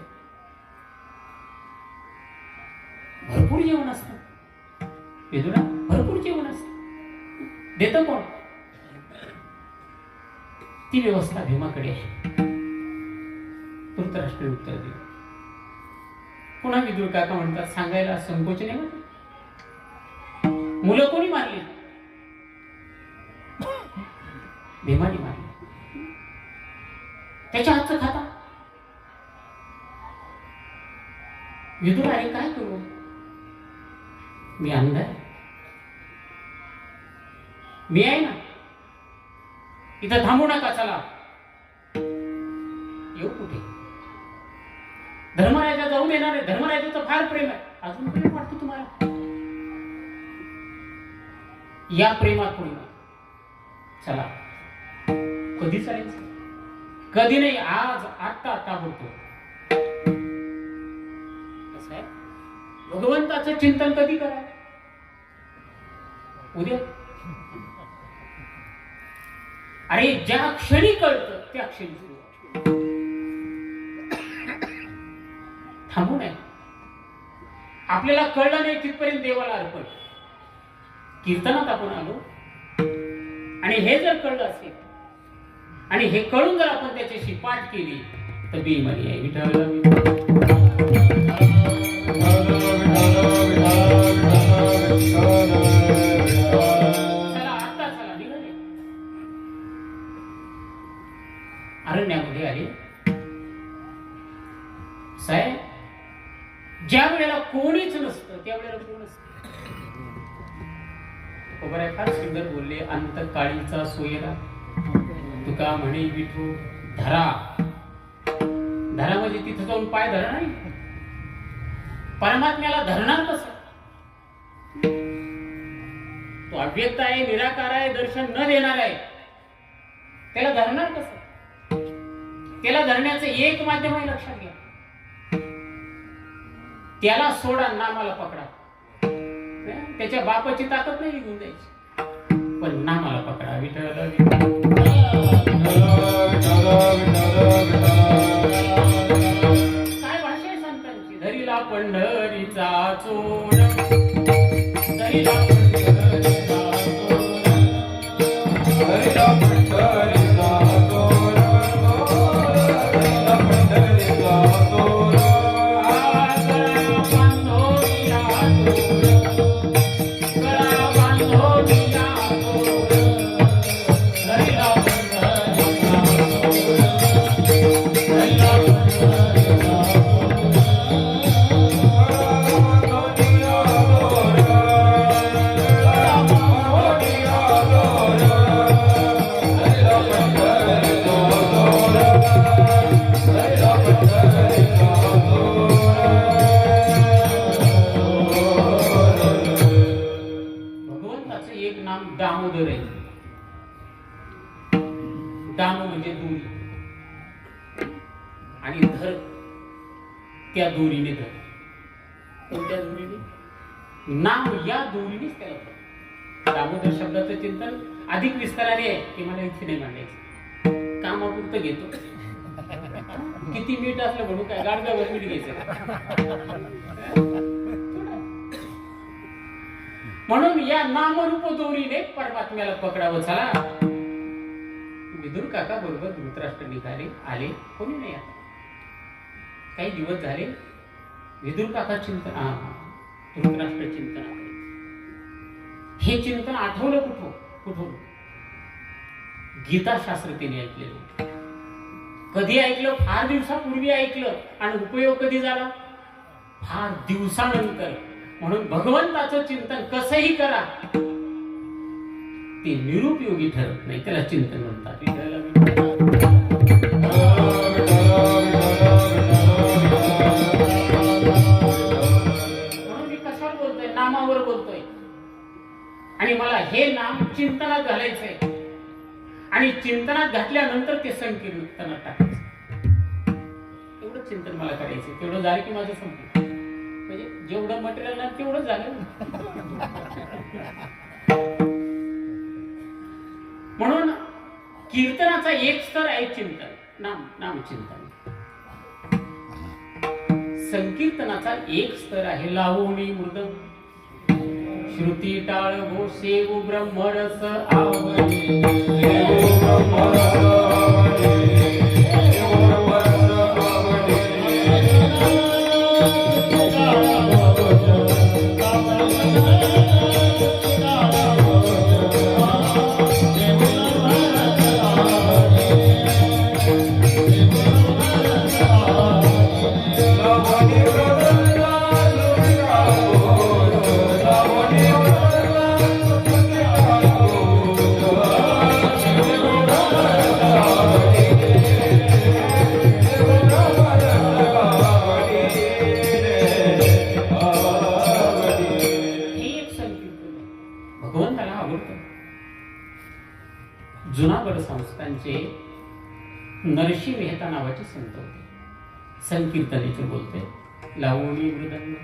भरपूर जेवण असतं विदुरा, भरपूर जेवण असतं. देतं कोण? ती व्यवस्था भीमाकडे आहे. धृतराष्ट्र उत्तर दिलं. पुन्हा विदुर काका म्हणतात सांगायला संकोच नाही वाटत? मुलं कोणी मारली? भीमाने मारली. त्याच्या हातचं खाता. विदुर अरे काय करू, मी अंध आहे, मी आहे ना, इथं थांबू नका, चला. येऊ कुठे? धर्मराजा जाऊ देणार आहे. धर्मराजाचं फार प्रेम आहे. अजून प्रेम वाटतं तुम्हाला? या प्रेमात कोणी नाही. चला. कधी चालायचं? कधी नाही, आज आत्ता बोलतो. कसं आहे, भगवंताचं चिंतन कधी करा? उद्या. अरे ज्या क्षणी कळतं त्या क्षणी सुरू. थांबू नये. आपल्याला कळलं नाही तिथपर्यंत देवाला अर्पण. कीर्तनात आपण आलो आणि हे जर कळलं असेल आणि हे कळून जर आपण त्याच्याशी पाठ केली तर बेईमानी आहे. विठ्ठल अरण्यामध्ये आले. साहेब ज्या वेळेला कोणीच नसतं त्यावेळेला कोण असतं? खबर फार सुंदर बोलले. अंत काळीचा सोयरा तुका म्हणे विठू धरा. धरा म्हणजे तिथं जाऊन पाय धरा नाही. परमात्म्याला धरणार कसं? तो अव्यक्त आहे, निराकार आहे, दर्शन न देणार आहे. त्याला धरणार कसं? त्याला धरण्याचं एक माध्यम आहे, लक्षात घ्या. त्याला सोडा, नामाला पकडा. त्याच्या बापाची ताकद नाही निघून जायची, पण नामाला पकडा. विठ्ठल काय भाषा आहे संतांची. धरीला पंढरीचा चोर, धरीला पंढरीचा चोर, धरीला पंढरीचा चोर, धरीला पंढरीचा चोर. Hallelujah. दाम म्हणजे दोरी, आणि धर त्या दोरीने धर. कोणत्या दोरीने? नाम या दोरीनेच त्याला धर. दामोदर शब्दाचं चिंतन अधिक विस्ताराने आहे, ते मला इथे नाही मांडायचं, कामापुरतं घेतो. किती मीठ असलं म्हणून काय गाडगावर मीठ घ्यायचं. म्हणून या नामरूप दोरीने परमात्म्याला पकडावं. चला, विदुर काका बरोबर धृतराष्ट्र निघाले, आले, कोणी नाही आता. काही दिवस झाले, विदुर काका धृतराष्ट्र चिंतन. हे चिंतन आठवलं कुठून? गीताशास्त्र तिने ऐकलेलं. कधी ऐकलं? फार दिवसापूर्वी ऐकलं. आणि उपयोग कधी झाला? फार दिवसानंतर. म्हणून भगवंताचं चिंतन कसंही करा, ते निरुपयोगी ठरत नाही, त्याला चिंतन म्हणतात. म्हणून मी कशावर बोलतोय? नामावर बोलतोय. आणि मला हे नाम चिंतनात घालायचंय, आणि चिंतनात घातल्यानंतर ते संकीर्तनात टाकायचं. एवढं चिंतन मला करायचं. तेवढं झालं की माझं संपलं. म्हणजे जेवढं मटेरियल नाही तेवढं झालं. म्हणून कीर्तनाचा एक स्तर आहे चिंतन, नाम चिंतन. संकीर्तनाचा एक स्तर आहे लावणी मृदंग. श्रुती टाळ घोषे ब्रह्मरस आवडे, जुनागड संस्थांचे नरसी मेहता नावाचे संत होते. संकीर्तनेचे बोलते, लावणी मृदंग.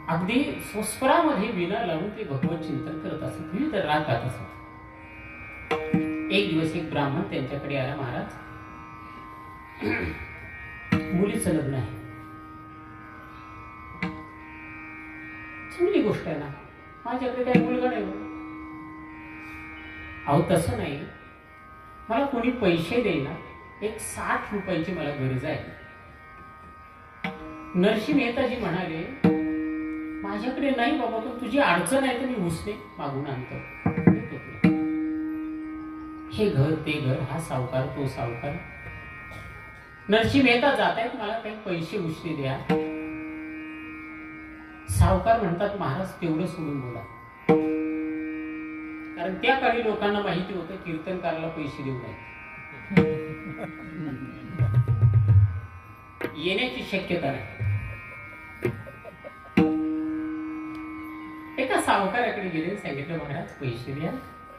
अगदी स्वस्वरामध्ये विना लावून ते भगवत चिंतन करत असत, विविध राग गात असत. एक दिवस एक ब्राह्मण त्यांच्याकडे आला. महाराज, मुलीचं लग्न आहे. चांगली गोष्ट आहे ना, माझ्याकडे काही मुलगा नाही. अहो तसं नाही, मला कोणी पैसे देईना, एक 60 रुपयाची मला गरज आहे. नरसी मेहताजी म्हणाले, माझ्याकडे नाही बाबा, पण तुझी अडचण आहे तर मी उसने मागून आणतो. हे घर ते घर, हा सावकार तो सावकार. नरसी मेहता जात आहेत, मला काही पैसे उसने द्या. सावकार म्हणतात, महाराज तेवढं सोडून बोला. कारण त्या काळी लोकांना माहिती होतं कीर्तनकाराला पैसे देऊ नये, येण्याची शक्यता नाही. एका सावकाराकडे गेले, सांगितलं महाराज पैसे द्या,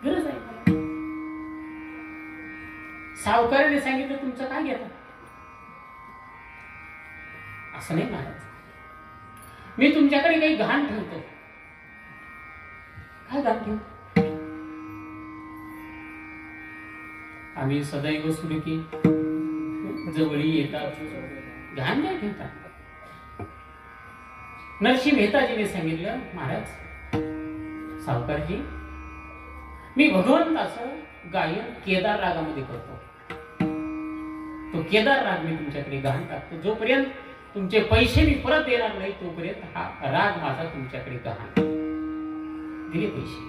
गरज आहे मला. सावकाराने सांगितलं, तुमचं काय घेता? असं नाही महाराज, मी तुमच्याकडे काही गहाण ठेवतो. काय गहाण ठेवतो? आम्ही सदैव सुरुकी जवळी येतात, गहाण नाही ठेवतात. नरसी मेहताजीने सांगितलं, महाराज सावकारजी, मी भगवंताचं गायन केदार रागामध्ये करतो. तो केदार राग मी तुमच्याकडे गहाण टाकतो. जोपर्यंत तुमचे पैसे मी परत देणार नाही, तोपर्यंत हा राग माझा तुमच्याकडे गहाण. दिले पैसे.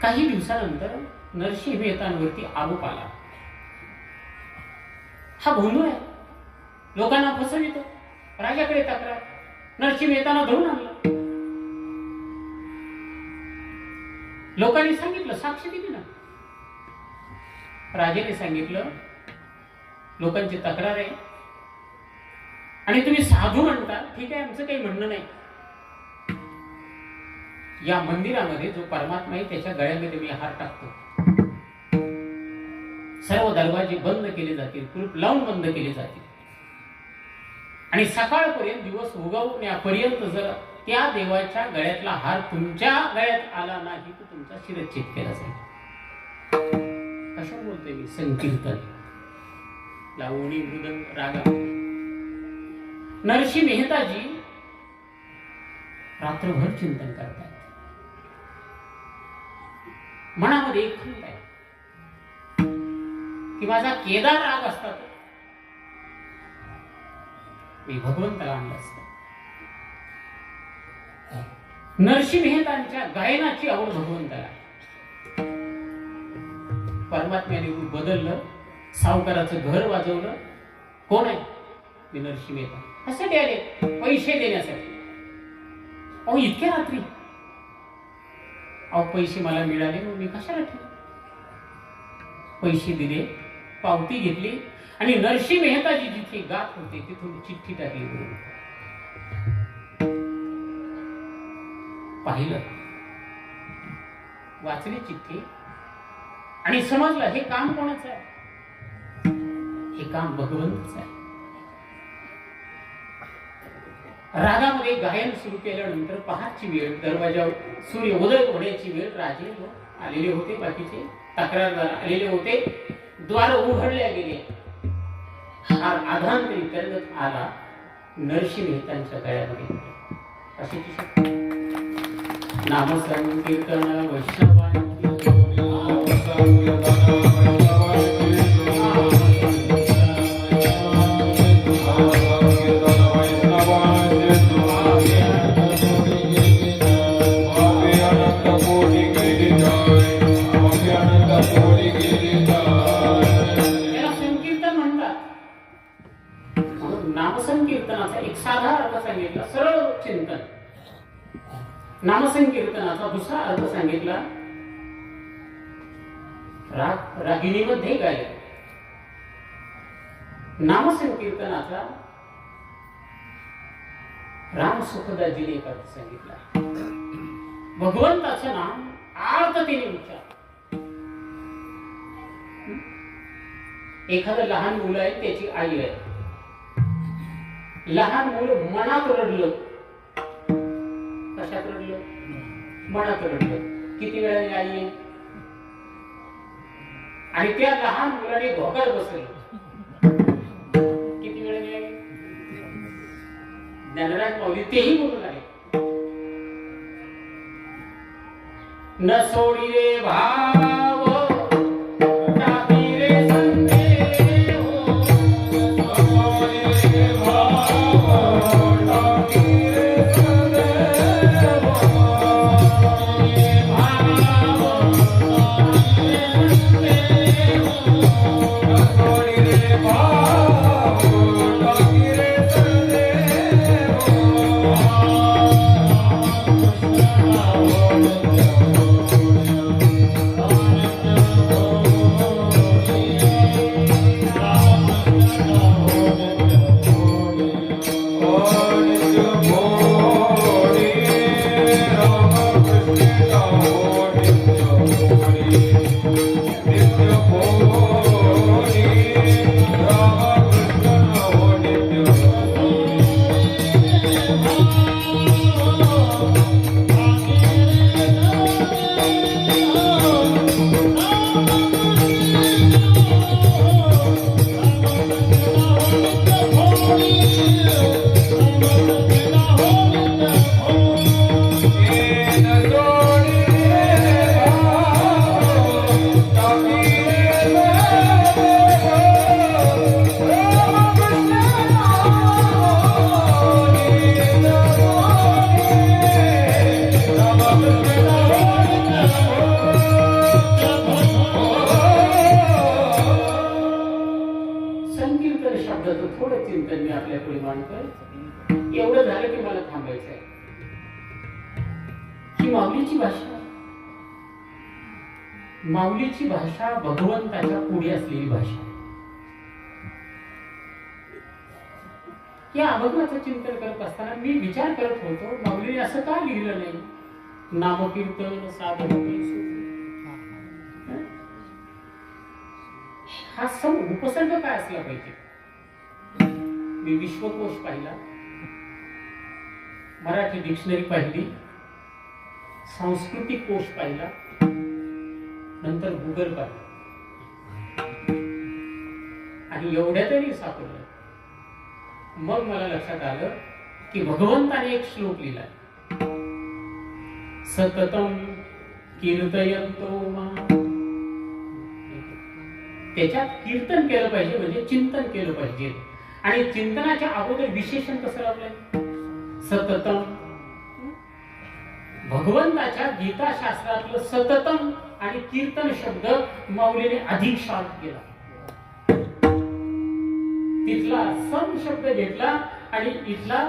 काही दिवसानंतर नरसी मेहतांवरती आरोप आला. हा भोंदू आहे, लोकांना फसवितो. राजाकडे तक्रार. नरसी मेहतांना धरून आणलं. लोकांनी सांगितलं, साक्ष दिली ना. राजाने सांगितलं, लोकांची तक्रार आहे आणि तुम्ही साधू म्हणता, ठीक आहे, आमचं काही म्हणणं नाही. या मंदिरामध्ये जो परमात्मा आहे त्याच्या गळ्यामध्ये मी हार टाकतो. सर्व दरवाजे बंद केले जातील, कुलूप लावून बंद केले जातील आणि सकाळपर्यंत दिवस उगवण्यापर्यंत जर त्या देवाच्या गळ्यातला हार तुमच्या गळ्यात आला नाही तर तुमचा शिरच्छेद केला जाईल. कशा बोलतोय मी? संकीर्तन, लावणी, मृदंग, रागा. नरसी मेहताजी रात्रभर चिंतन करतात. मनामध्ये एक खंत आहे की माझा केदार राग असता तर मी भगवंताला आणलं असतं. नरसी मेहतांच्या गायनाची आवड भगवंताला. परमात्म्याने रूप बदललं, सावकाराचं घर वाजवलं. कोण आहे? मी नरसी मेहता. कशासाठी आले? पैसे देण्यासाठी. अहो इतक्या रात्री अहो पैसे मला मिळाले मग मी कशाला ठेवू? पैसे दिले, पावती घेतली आणि नरसी मेहताजी जिथे गात होते तिथून चिठ्ठी टाकली. पाहिलं, वाचली चिठ्ठी आणि समजलं हे काम कोणाचं आहे? हे काम भगवंताचं आहे. रागामध्ये गायन सुरू केल्यानंतर पहाटची वेळ, दरवाजावर सूर्य उदय होण्याची वेळ. राजे आलेले होते, बाकीचे तक्रारदार आलेले होते. द्वार उघडल्या गेले. आधांतरी करत आला नरसी मेहतांच्या गळ्यामध्ये. कशाची शक्ती? नाम संकीर्तन वैष्णवांची. नामसंकीर्तनाचा एक साधा अर्थ सांगितला, सरळ चिंतन. नामसंकीर्तनाचा दुसरा अर्थ सांगितला, राग रागिणीमध्ये गायन. नामसंकीर्तनाचा राम सुखदाजीने एक अर्थ सांगितला, भगवंताचं नाम आर्ततेने उच्चार. एखादं लहान मुलं आहे, त्याची आई आहे. लहान मुलं मनात रडलं. कशात रडलं? मनात रडलं. किती वेळाने आई आहे? आणि त्या लहान मुलाने धोकात बसलं. किती वेळाने आई? ज्ञानराज माऊली तेही बोलून आहे, न सोडी रे भाव एवढं झालं की मला थांबायचं आहे. ही माऊलीची भाषा, माऊलीची भाषा भगवंताच्या पुढे असलेली भाषा. या अभंगाचं चिंतन करत असताना मी विचार करत होतो, माऊलीने असं का लिहिलं नाही? नामकीर्तन साधन हा उपसर्ग काय असला पाहिजे? मी विश्वकोश पाहिला, मराठी डिक्शनरी पाहिली, सांस्कृतिक कोश पाहिला, नंतर गुगल पाहिला आणि एवढ्यातही सापडलं. मग मला लक्षात आलं की भगवंताने एक श्लोक लिहिला, सततम कीर्तयन्तो मां. त्याच्यात कीर्तन केलं पाहिजे म्हणजे चिंतन केलं पाहिजे. आणि चिंतनाच्या अगोदर विशेषण कसं लावलंय? सततम. भगवंताच्या गीताशास्त्रातलं सततम आणि कीर्तन शब्द माऊलीने अधिक शार्प केला. तिथला सम शब्द घेतला आणि इथला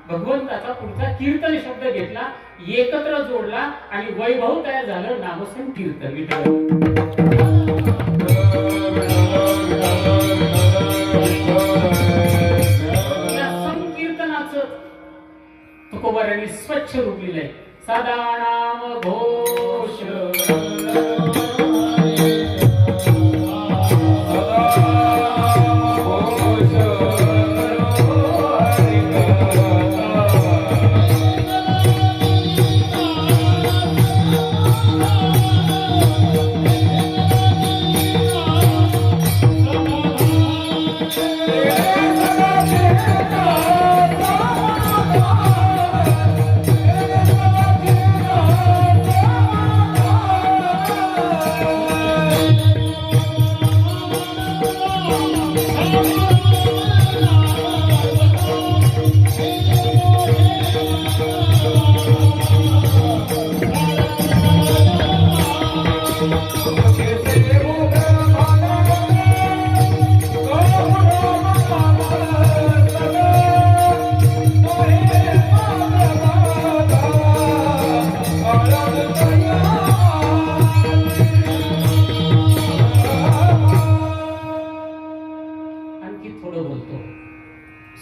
भगवंताचा पुढचा कीर्तन शब्द घेतला, एकत्र जोडला आणि वैभव तयार झालं नामसं कीर्तन. या संकीर्तनाचं तुकोबारांनी स्वच्छ रूप लिहिलंय. सदा नाम घोष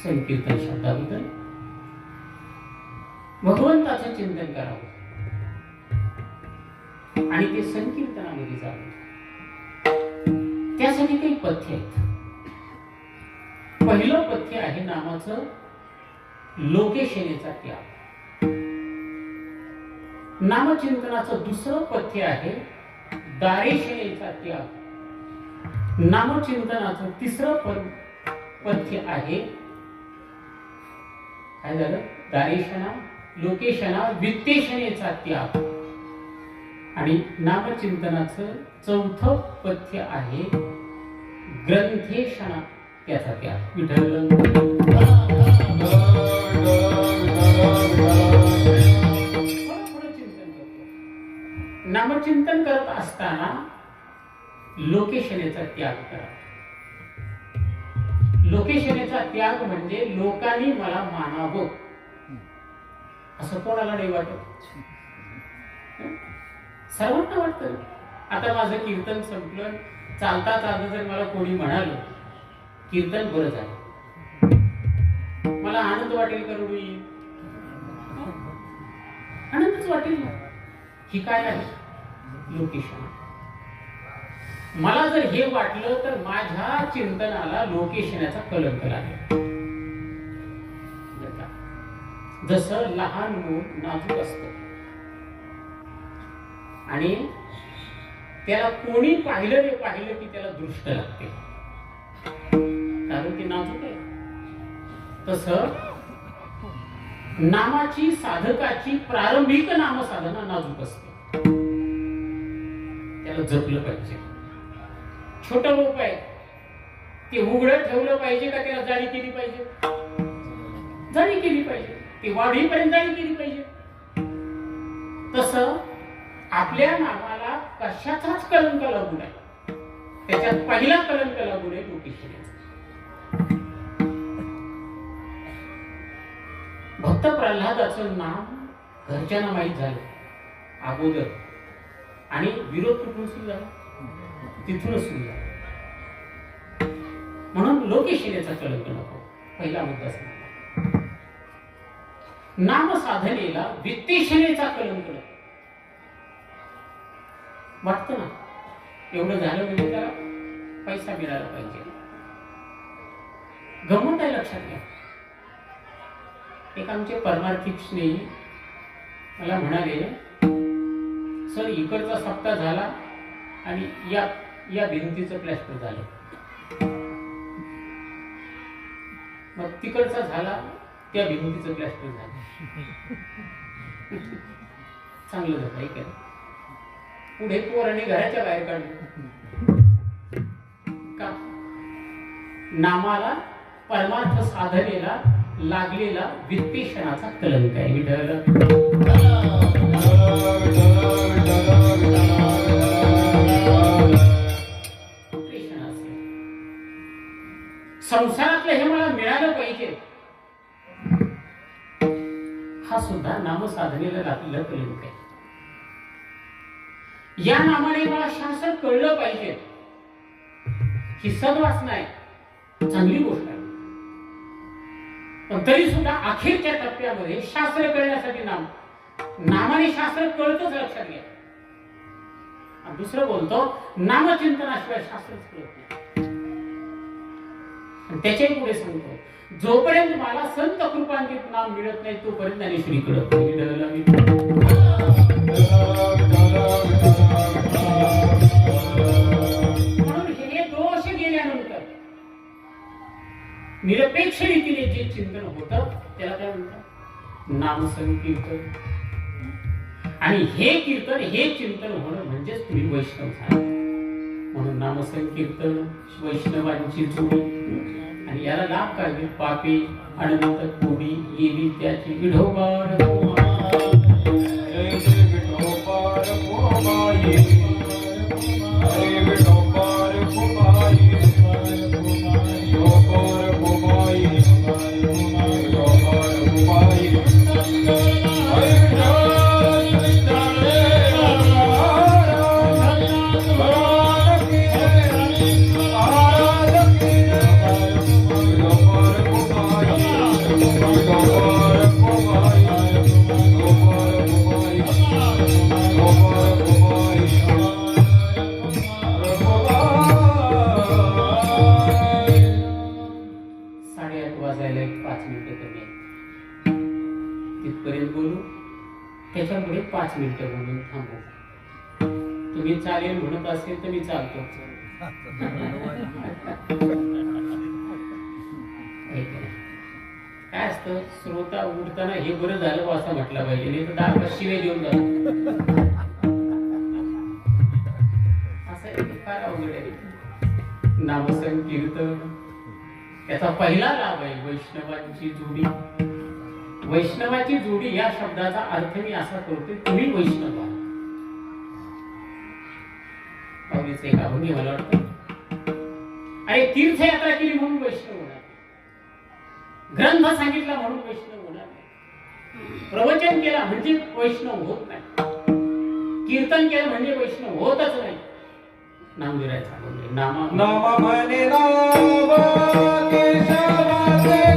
संकीर्तन शब्दाबद्दल. भगवंताचं चिंतन करावं आणि ते संकीर्तनामध्ये जावं. त्यासाठी काही पथ्य आहेत. पहिलं पथ्य आहे नामाचं लोकेशनेचा त्याग. नामचिंतनाचं दुसरं पथ्य आहे दारेशनेचा त्याग. नामचिंतनाचं तिसरं पथ्य आहे काय झालं? दारेशना, लोकेशना, वित्तेशनेचा त्याग. आणि नामचिंतनाचं चौथं पथ्य आहे ग्रंथेशना, त्याचा त्याग. विठ्ठल नामचिंतन करत असताना लोकेशनेचा त्याग करा. लोकेशनेचा त्याग म्हणजे लोकांनी मला मानावं असं कोणाला नाही वाटत? सर्वांना वाटतं. आता माझं कीर्तन संपलं, चालता चालता जर मला कोणी म्हणालं कीर्तन बरं झालं, मला आनंद वाटेल का? रुई आनंदच वाटेल ना. ही काय आहे? लोकेशन. मला जर हे वाटलं तर माझ्या चिंतनाला लोकेशनाचा कलंक लागेल. जसं लहान मूल नाजूक असतं आणि त्याला कोणी पाहिलं की त्याला दृष्ट लागते, कारण ती नाजूक आहे. तसं नामाची, साधकाची प्रारंभिक नामसाधना नाजूक असते. त्याला जपलं पाहिजे. छोटं रोप आहे, ते उघडं ठेवलं पाहिजे का त्याला जाळी केली पाहिजे? जाळी केली पाहिजे. ते वाढीपर्यंत जाळी केली पाहिजे. तसं आपल्या नामाला कशाचाच कलंक लागू नये. त्याच्यात पहिला कलंक लागू नये लोकेशनाचा. भक्त प्रल्हादाचं नाम घरच्यांना माहीत झालं अगोदर आणि विरोध कुठून सुरू झाला? तिथूनच सुरू झाला. म्हणून लोकेशनेचा कलंक नको. पहिला मुद्दा सांगा. नाम साधनेला वित्तेशनेचा कलंक नको. वाटतं ना, एवढं झालं म्हणजे त्याला पैसा मिळाला पाहिजे. गंमत आहे, लक्षात घ्या. एक आमचे परमार्थिक स्नेही मला म्हणाले, सर इकडचा सप्ताह झाला आणि या भिंतीचं प्लॅस्टर झालं, मग तिकडचा झाला, त्या भिंतीचं प्लॅस्टर झालं. चांगलं झालं आहे का? पुढे पोरांनी घराच्या बाहेर काढलं का? नामाला, परमार्थ साधनेला लागलेला वित्तेषणाचा कलंक आहे. संसारातलं हे मला मिळालं पाहिजे, हा सुद्धा नामसाधनेला लागलेला कलंक आहे. या नामाने मला शास्त्र कळलं पाहिजे, ही सद्वासना आहे, चांगली गोष्ट आहे. पण तरी सुद्धा अखेरच्या टप्प्यामध्ये शास्त्र कळण्यासाठी नामाने शास्त्र कळतच, लक्षात घ्या. आणि दुसरं बोलतो, नामचिंतनाशिवाय शास्त्रच कळत नाही. त्याच्याही पुढे सांगतो, जोपर्यंत मला संत कृपांकित नाम मिळत नाही तोपर्यंत ज्ञानेश्वरी कळत नाही. म्हणून हे दोष गेल्यानंतर निरपेक्ष रीतीने जे चिंतन होतं त्याला काय म्हणतात? नामसंकीर्तन. आणि हे कीर्तन, हे चिंतन होणं म्हणजेच तुम्ही वैष्णव झाला. म्हणून नामसंकीर्तन, वैष्णवांची जोडी. आणि याला लाभ काय? पापी अनंत कोडी येवी त्याची विढोबार त्याच्यापुढे 5 मिनिटं म्हणून थांबू. तुम्ही चालेल म्हणत असेल तर मी चालतो. काय असतं, श्रोता उठताना हे बरं झालं बा असं म्हटलं पाहिजे, नाही तर 10 शिवे देऊन जातो. असं फार अवघड आहे. नामसंकीर्तन त्याचा पहिला लाभ आहे वैष्णवांची जोडी. वैष्णवाची जोडी या शब्दाचा अर्थ मी असा करतोय, तुम्ही वैष्णव आहात. एक अभंगी मला वाटतं, अरे तीर्थयात्रा केली म्हणून वैष्णव होणार, ग्रंथ सांगितला म्हणून वैष्णव होणार नाही, प्रवचन केला म्हणजे वैष्णव होत नाही, कीर्तन केलं म्हणजे वैष्णव होतच नाही. नामदेवाचा नामा म्हणे नाम केशवाचे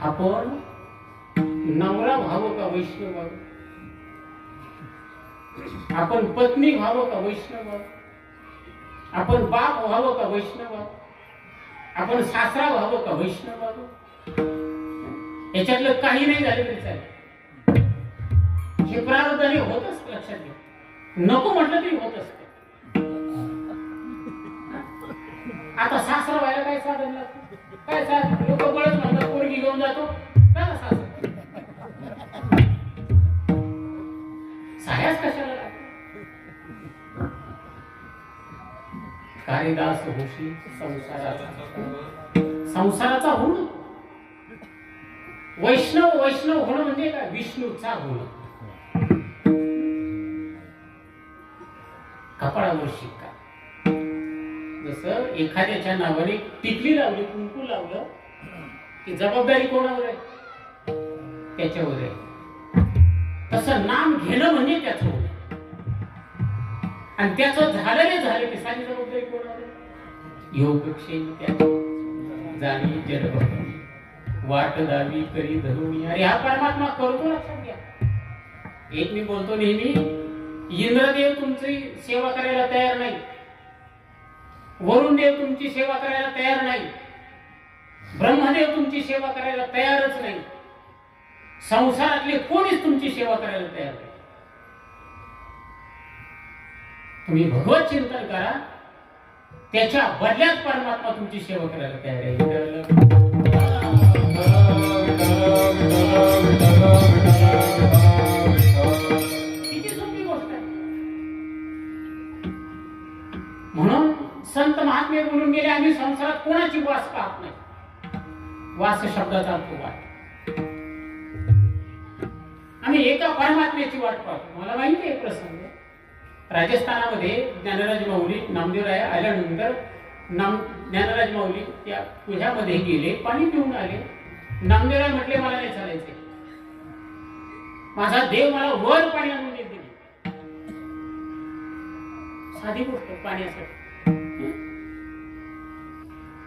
आपण नवरा व्हावं का वैष्णव व्हावं, आपण पत्नी व्हावं का वैष्णव व्हावं, आपण बाप व्हावं का वैष्णव व्हावं, आपण सासरा व्हावं का वैष्णव व्हावं, याच्यातलं काही नाही झालं तरी चालेल. हे प्रारब्धाने होत असत, लक्षात घ्या. नको म्हटलं तरी होत असत. आता सासरा व्हायला काय साधन लागतं? काय साधन? लोक बळच म्हणतात पोरगी घेऊन जातो, काय सासरा सायाच कशाला लागतो? कारिदास होशी संसाराचा होण. वैष्णव होणं म्हणजे काय? विष्णूचा होणं. कपाळावर शिक्का. जसं एखाद्याच्या नावाने टिकली लावली, कुंकू लावलं की जबाबदारी कोणावर आहे? त्याच्यावर आहे. तसं नाम घेणं म्हणजे त्याचं होणं. आणि त्याचं झालं की सारी जबाबदारी कोणावर आहे? योगक्षेम त्याची जाणी जडभर वाट दावी करी धरून. अरे हा परमात्मा करतो, लक्षात घ्या. एक मी बोलतो नेहमी, इंद्रदेव तुमची सेवा करायला तयार नाही, वरुण देव तुमची सेवा करायला तयार नाही, ब्रह्मदेव तुमची सेवा करायला तयारच नाही, संसारातले कोणीच तुमची सेवा करायला तयार नाही. तुम्ही भगवत चिंतन करा, त्याच्या बदल्यात परमात्मा तुमची सेवा करायला तयार आहे. किती सोपी गोष्ट आहे. म्हणून संत महात्मे बोलून गेले, आम्ही संसारात कोणाची वास पाहत नाही. वास शब्दाचा अर्थ वाट. आम्ही एका परमात्म्याची वाट पाहतो. मला माहिती आहे प्रसंग, राजस्थानामध्ये ज्ञानराज माऊली नामदेवराय आल्यानंतर ज्ञानराज माऊली त्या कुह्यामध्ये गेले, पाणी पिऊन आले. नामदेवराय म्हटले, मला नाही चालायचे, माझा देव मला वर पाणी आणून देते. साधी गोष्ट पाण्यासाठी.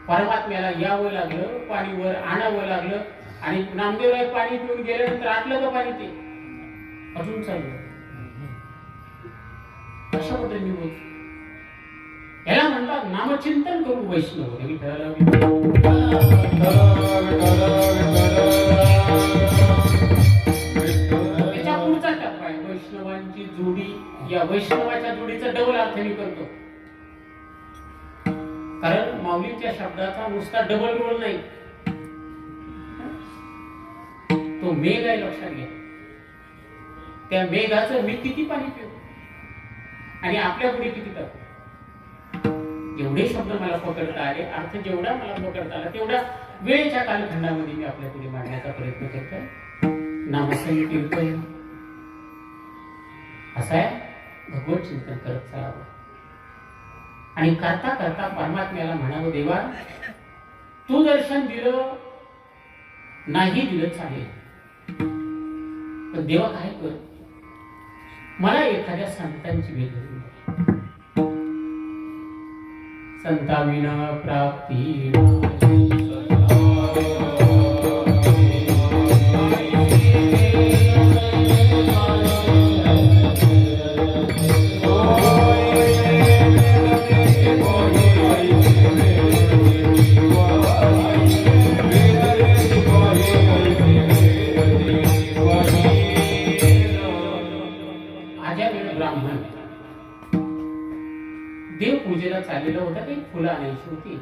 परमात्म्याला यावं लागलं, पाणी वर आणावं लागलं. आणि नामदेवराय पाणी पिऊन गेल्यानंतर आटलं का पाणी? ते अजून चालू. अशा पद्धतीने बोलतो. याला म्हणतात नामचिंतन करू वैष्णव. त्याच्या पुढचा टप्पा आहे वैष्णवांची जोडी. या वैष्णवाच्या जोडीचा डबल अर्थ मी करतो, कारण माऊलीच्या शब्दाचा नुसता डबल रोल नाही, तो मेघ आहे, लक्षात घ्या. त्या मेघाचं मी किती पाणी पिऊ आणि आपल्या पुढे किती टाकू. एवढे शब्द मला पकडता आले, अर्थ जेवढा मला पकडता आला तेवढा वेळेच्या कालखंडामध्ये मी आपल्या पुढे मांडण्याचा प्रयत्न करतोय. नामसंकीर्तन असं आहे, भगवत चिंतन करत चालावं. आणि करता करता परमात्म्याला म्हणावं, देवा तू दर्शन दिलं नाही दिलं चालेल, पण देवा काय कर, मला एखाद्या संतांची भेट होईल. संताविना प्राप्ती देव पूजेला चाललेला होता, ते फुलं आणायची होती.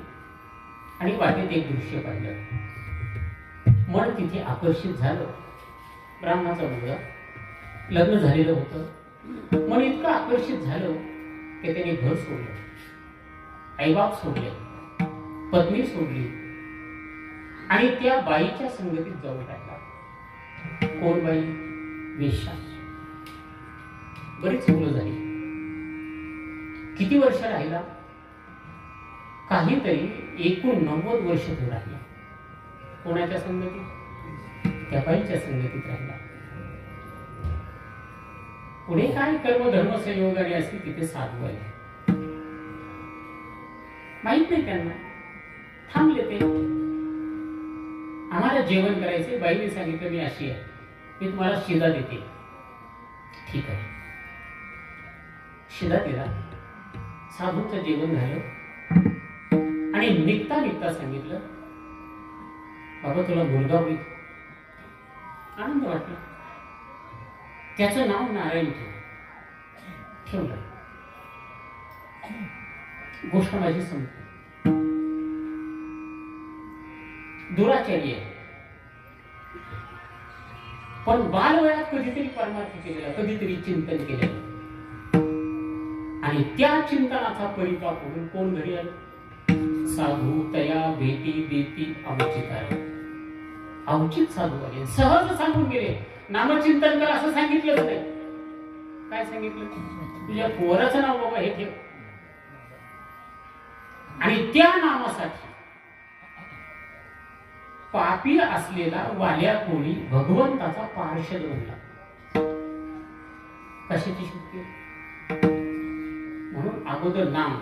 आणि वाटेत एक दृश्य पाहिलं. मन तिथे आकर्षित झालं. ब्राह्मणाचा मुलगा, लग्न झालेलं होतं. मन इतकं आकर्षित झालं की त्याने घर सोडलं, आईबाप सोडले, पत्नी सोडली आणि त्या बाईच्या संगतीत जाऊन टाकला. कोण बाई? वेश्या. बरीच मुलं झाली. किती वर्ष राहिला? काहीतरी 89 वर्ष तो राहिला. कोणाच्या संगतीत? त्या बाईच्या संगतीत राहिला. पुढे काय कर्म धर्म संयोगाने असते तिथे साधू आहे, माहित नाही त्यांना. थांबले ते. आम्हाला जेवण करायचे. बाईने सांगितलं मी अशी आहे, मी तुम्हाला शिदा देते. ठीक आहे, शिदा दिला. साधूचं जेवण झालं आणि निघता निघता सांगितलं, बाबा तुला मुलगा होईल. आनंद वाटला. त्याचं नाव नारायण ठेवलं. गोष्ट माझी संपली. दुराचारी आहे, पण बालवयात कधीतरी परमार्थ केलेला, कधीतरी चिंतन केलेलं. आणि त्या चिंतनाचा परिपाक होऊन कोण घरी आले? साधू तया भेटी देती अवचित आले. अवचित साधू आले, सहज सांगून गेले, नामचिंतन कर असं सांगितलंच नाही. काय सांगितलं? तुझ्या पोराचं नाव बाबा हे ठेव. आणि त्या नामासाठी पापी असलेला वाल्या कोणी भगवंताचा पार्षद बनला. कशाची शक्ती? म्हणून अगोदर नाम,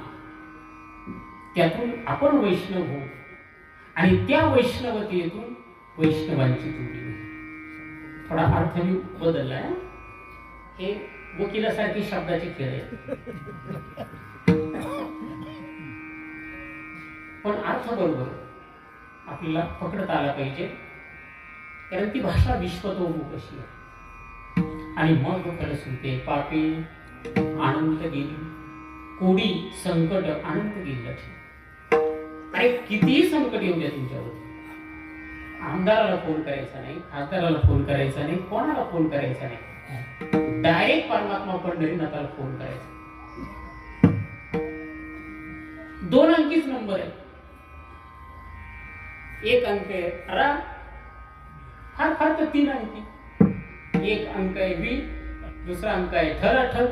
त्यातून आपण वैष्णव होऊ आणि त्या वैष्णवतेतून वैष्णवांची जोडी. थोडा अर्थ मी बदललाय. हे वकिलासारखी शब्दाचे खेळ आहे, पण अर्थ बरोबर आपल्याला पकडता आला पाहिजे, कारण ती भाषा विश्वतोमुख अशी आहे. आणि मग फलश्रुते पापी अनंत गेली, कोडी संकट अनंत गेली. अरे कितीही संकट येऊ द्या तुमच्यावर, आमदाराला फोन करायचा नाही, खासदाराला फोन करायचा नाही, कोणाला फोन करायचा नाही, डायरेक्ट परमात्मा पंढरीनाथाला फोन करायचा. 2 अंकीच नंबर आहे. एक अंक आहे रा, फार फार तर 3 अंकी. एक अंक आहे बी, दुसरा अंक आहे ठर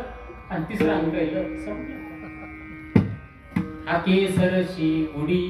आणि तिसरा अंक आहे ल. समजलं? आके सरशी उडी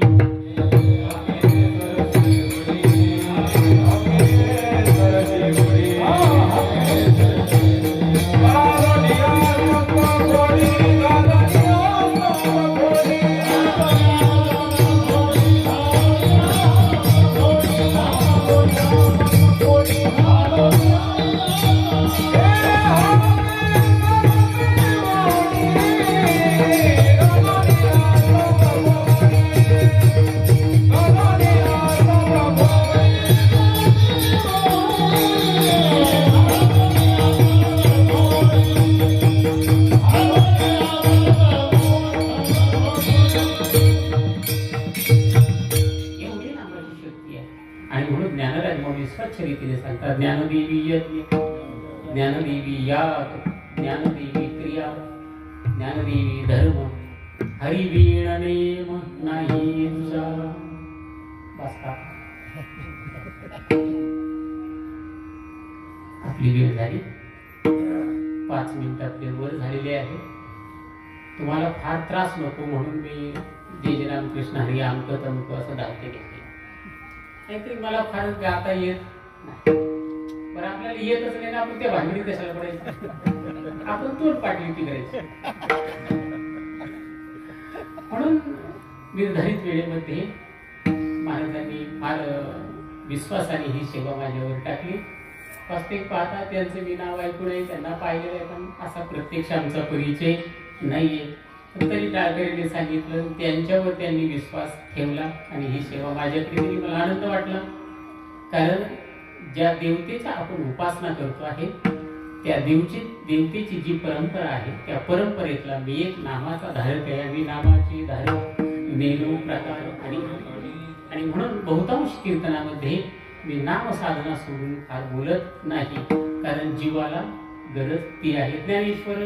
स्वच्छ रीतीने सांगतात. ज्ञानदेवी यज्ञ, ज्ञानदेवी याग, ज्ञानदेवी क्रिया, ज्ञानदेवी धर्म, हरिवीण नेम नाही तुझा. बसा, आपली वेळ झाली. 5 मिनिट आपले वर झालेले आहे. तुम्हाला फार त्रास नको म्हणून मी जय रामकृष्ण हरी अमक तमक असं दाखवते घेतले. नाहीतरी मला फार गाता येत नाही. बरं आपल्याला येतच नाही ना, आपण त्या भांडणीत कशाला पडायचं? आपण तोड पाठली करायची. म्हणून निर्धारित वेळेमध्ये महाराजांनी फार विश्वासाने ही सेवा माझ्यावर टाकली. वास्तविक पाहता त्यांचं मी नाव ऐकून आहे, त्यांना पाहिलेलं आहे, पण असा प्रत्यक्ष आमचा परिचय नाहीये. तरी टाळकरीने सांगितलं, त्यांच्यावर त्यांनी विश्वास ठेवला आणि ही सेवा माझ्याकडे दिली. मला आनंद वाटला, कारण ज्या देवतेचा आपण उपासना करतो आहे त्या देवतेची जी परंपरा आहे त्या परंपरेतला मी एक नामाचा धारक आहे. मी नामाची धारक मेनू प्रकार आणि म्हणून बहुतांश कीर्तनामध्ये मी नाम साधना सोडून फार बोलत नाही, कारण जीवाला गरज ती आहे. ज्ञानेश्वर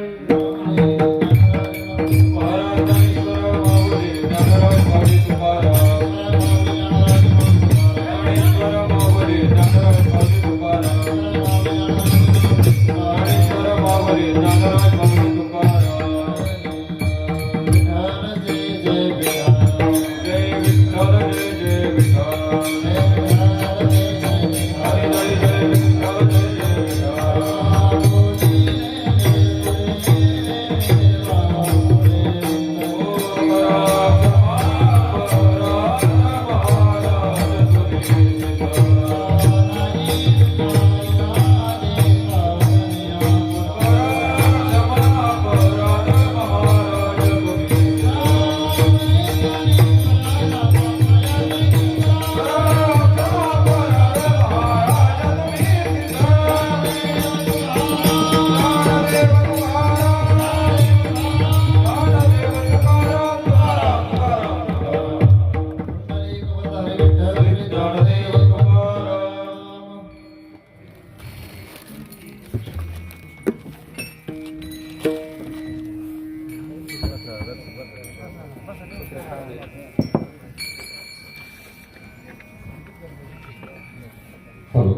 हॅलो.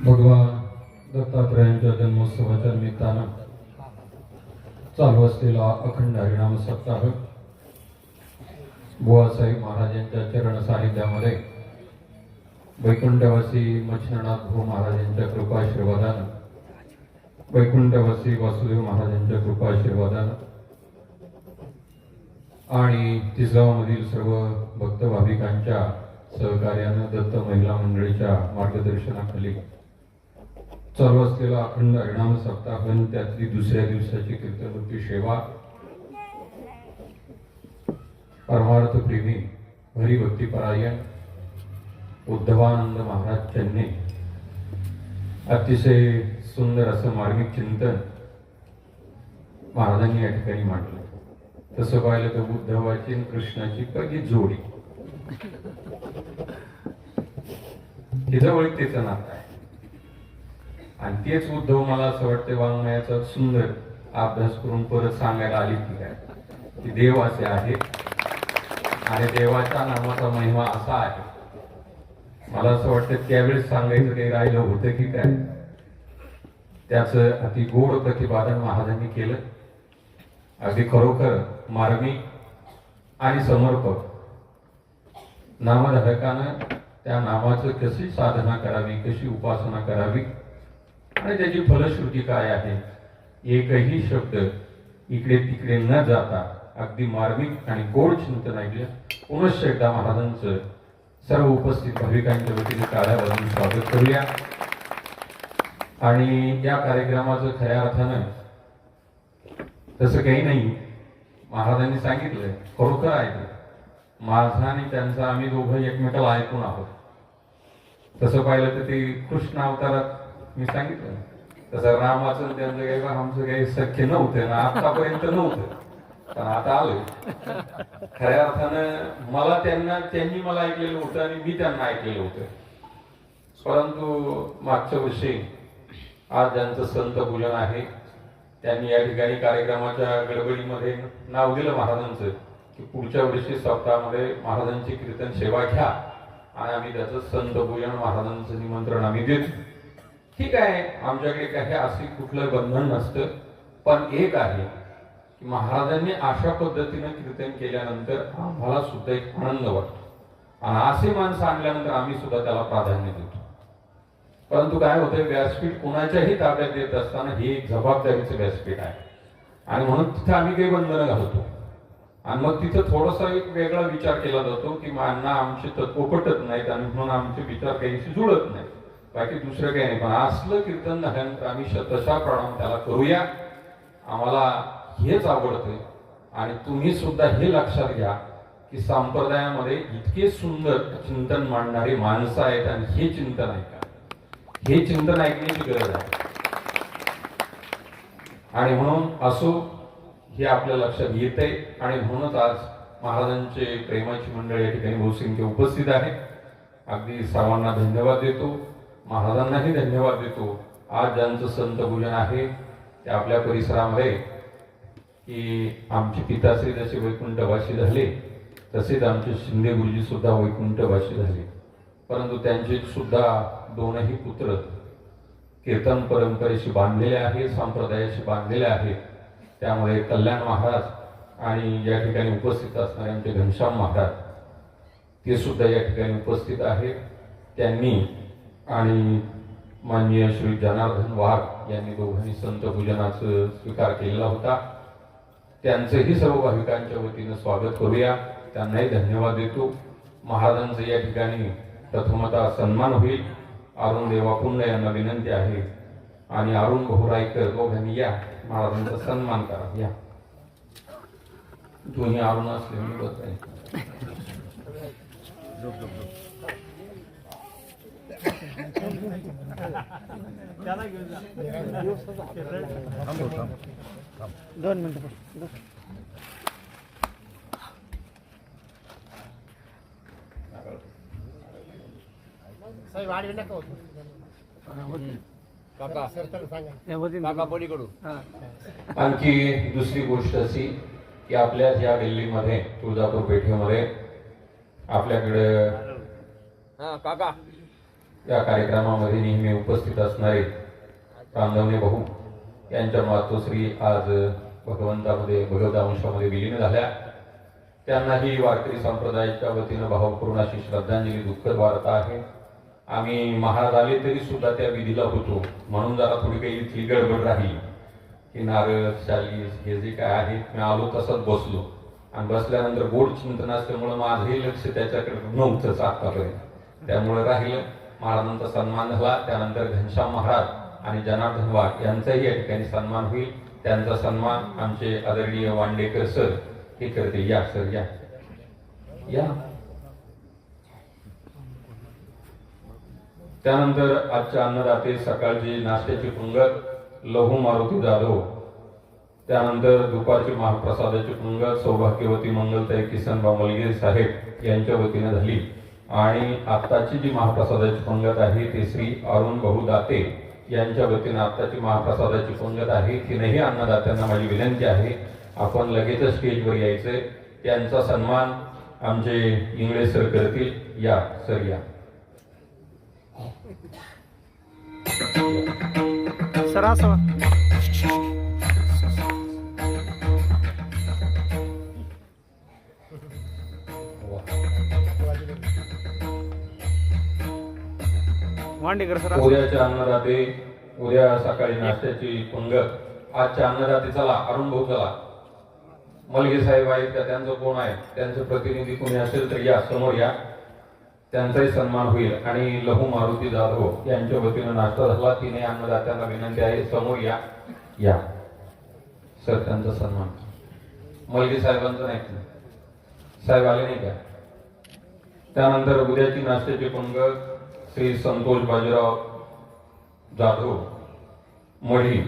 भगवान दत्तात्रयांच्या जन्मोत्सवाच्या निमित्तानं चालू असलेला अखंड हरिनाम सप्ताह बुवासाहेब महाराजांच्या चरण सानिध्यामध्ये वैकुंठवासी मच्छिंद्रनाथ भाऊ महाराजांच्या कृपाशीर्वादानं, वैकुंठवासी वासुदेव महाराजांच्या कृपाशीर्वादानं आणि तिसगावमधील सर्व भक्त भाविकांच्या सहकार्यानं दत्त महिला मंडळीच्या मार्गदर्शनाखाली चालू असलेला अखंड हरिनाम सप्ताह, त्यातली दुसऱ्या दिवसाची कीर्तनरूपी सेवा परमार्थ प्रेमी हरिभक्तीपरायण उद्धवानंद महाराज चन्ने अतिशय सुंदर असं मार्मिक चिंतन महाराजांनी या ठिकाणी मांडलं. तसं पाहिलं तर उद्धवाची आणि कृष्णाची पहिली जोडी हे जवळीकतेचं नातं आहे. आणि तेच उद्धव मला असं वाटतं वाङ्मयाचा सुंदर अभ्यास करून परत सांगायला आली की काय की देव असे आहे आणि देवाच्या नामाचा महिमा असा आहे. मला असं वाटतं त्यावेळेस सांगायचं काही राहिलं होतं की काय, त्याचं अति गोड प्रतिपादन महाराजांनी केलं. अगदी खरोखर मार्मिक आणि समर्पक नामधारकानं त्या नामाचं कशी साधना करावी, कशी उपासना करावी आणि त्याची फलश्रुती काय आहे, एकही शब्द इकडे तिकडे न जाता अगदी मार्मिक आणि गोड चिंतन ऐकलं. पुनश्च एकदा महाराजांचं सर्व उपस्थित भाविकांच्या वतीने टाळ्या वाजवून स्वागत करूया. आणि या कार्यक्रमाचं खऱ्या अर्थानं तसं काही नाही, महाराजांनी सांगितलंय खरोखर ऐकलं. माझा आणि त्यांचा आम्ही दोघं एकमेकाला ऐकून आहोत. तसं पाहिलं तर ते कृष्ण अवतारात मी सांगितलं तसं रामाचं त्यांचं काही आमचं काही सख्य नव्हतं ना, आतापर्यंत नव्हतं, पण आता आलोय. खऱ्या अर्थानं मला त्यांनी मला ऐकलेलं होतं आणि मी त्यांना ऐकलेलं होतं. परंतु मागच्या वर्षी आज ज्यांचं संत पूजन आहे त्यांनी या ठिकाणी कार्यक्रमाच्या गडबडीमध्ये नाव दिलं महाराजांचं की पुढच्या वर्षी सप्ताहामध्ये महाराजांची कीर्तन सेवा घ्या आणि आम्ही त्याचं संत पूजन महाराजांचं निमंत्रण आम्ही देतो. ठीक आहे, आमच्याकडे काही असे कुठलं बंधन नसतं, पण एक आहे की महाराजांनी अशा पद्धतीनं कीर्तन केल्यानंतर आम्हाला सुद्धा एक आनंद वाटतो आणि असे माणसं आणल्यानंतर आम्ही सुद्धा त्याला प्राधान्य देतो. परंतु काय होतंय, व्यासपीठ कुणाच्याही ताब्यात देत असताना हे एक जबाबदारीचं व्यासपीठ आहे आणि म्हणून तिथं आम्ही काही बंधनं घालतो आणि मग तिथं थोडासा एक वेगळा विचार केला जातो की मानना आमचे तत्व पटत नाहीत आणि म्हणून आमचे विचार काहीशी जुळत नाहीत, बाकी दुसरं काही नाही. पण असलं कीर्तन झाल्यानंतर आम्ही शतशः प्रणाम त्याला करूया. आम्हाला हेच आवडतंय आणि तुम्ही सुद्धा हे लक्षात घ्या की संप्रदायामध्ये इतके सुंदर चिंतन मांडणारे माणसं आहेत आणि हे चिंतन ऐका, हे चिंतन ऐकण्याची गरज आहे. आणि म्हणून असो हे आपल्या लक्षात येतंय आणि म्हणूनच आज महाराजांचे प्रेमाची मंडळ या ठिकाणी बहुसंख्य उपस्थित आहे. अगदी सर्वांना धन्यवाद देतो, महाराजांनाही धन्यवाद देतो. आज ज्यांचं संत पूजन आहे ते आपल्या परिसरामध्ये की आमचे पिताश्री जसे वैकुंठवासी झाले तसेच आमचे शिंदे गुरुजी सुद्धा वैकुंठवासी झाले. परंतु त्यांचे सुद्धा दोनही पुत्र कीर्तन परंपरेशी बांधलेले आहे, संप्रदायाशी बांधलेले आहे. त्यामुळे कल्याण महाराज आणि या ठिकाणी उपस्थित असणारे आमचे घनश्याम महाराज ते सुद्धा या ठिकाणी उपस्थित आहेत. त्यांनी आणि माननीय श्री जनार्दन वाघ यांनी दोघांनी संत पूजनाचा स्वीकार केलेला होता. त्यांचंही सर्व भाविकांच्या वतीनं स्वागत करूया, त्यांनाही धन्यवाद देतो. महाराजांचं या ठिकाणी प्रथमतः सन्मान होईल. अरुण देवापुंड यांना विनंती आहे आणि अरुण घोराईकर दोघांनी या महाराजांचा सन्मान करा. या दोन्ही अरुण असले मी बस आहे. दोन मिनिटं साहेब आडवे नका होत काका काका पलीकडून. आणखी दुसरी गोष्ट अशी की आपल्या या गल्लीमध्ये तुळजापूर पेठेमध्ये आपल्याकडे काका या कार्यक्रमामध्ये नेहमी उपस्थित असणारे रामदवणे भाऊ यांच्या मातोश्री आज भगवंतामध्ये भगवदांशामध्ये विलीन झाल्या. त्यांनाही वारकरी संप्रदायाच्या वतीनं भावपूर्ण अशी श्रद्धांजली दुःखद वार्ता आहे. आम्ही महाराज आले तरी सुद्धा त्या विधीला होतो, म्हणून जरा थोडी काही इथली गडबड राहिली की नारळ चालीस हे जे काय आहे मी आलो तसंच बसलो आणि बसल्यानंतर गोड चिंतन असल्यामुळं माझंही लक्ष त्याच्याकडे नव्हतंच आतापर्यंत, त्यामुळे राहिलं. महाराजांचा सन्मान झाला. त्यानंतर घनश्याम महाराज आणि जनार्दन वाघ यांचाही या ठिकाणी सन्मान होईल. त्यांचा सन्मान आमचे आदरणीय वांडेकर सर हे करते. या सर या या. त्यानंतर आजच्या अन्नदाते सकाळची नाश्त्याची पंगत लहू मारुती जाधव, त्यानंतर दुपारची महाप्रसादाची पंगत सौभाग्यवती मंगलताई किसनराव मलगे साहेब यांच्या वतीने झाली आणि आत्ताची जी महाप्रसादाची पंगत आहे ती श्री अरुण भाऊ दाते यांच्या वतीने आत्ताची महाप्रसादाची पंगत आहे. तीनही अन्नदात्यांना माझी विनंती आहे आपण लगेच स्टेजवर यायचंय. त्यांचा सन्मान आमचे इंगळे सर करतील. या सर या. सरासवा वांडेकर सर. उद्याच्या अन्नदाते उद्या सकाळी नाश्त्याची पंगत. आजच्या अन्नदाते चला अरुण भाऊ चला. मलगे साहेब आहेत का त्यांचं कोण आहे त्यांचं प्रतिनिधी कोणी असेल तर या समोर या. त्यांचाही सन्मान होईल. आणि लहू मारुती जाधव यांच्या वतीनं नाश्ता झाला. तिने अन्नदात्यांना विनंती आहे समोर या. या सर त्यांचा सन्मान. मलगे साहेबांचं नाही साहेब आले नाही का. त्यानंतर उद्याची नाश्त्याची पंगत श्री संतोष बाजीराव जाधव मढी.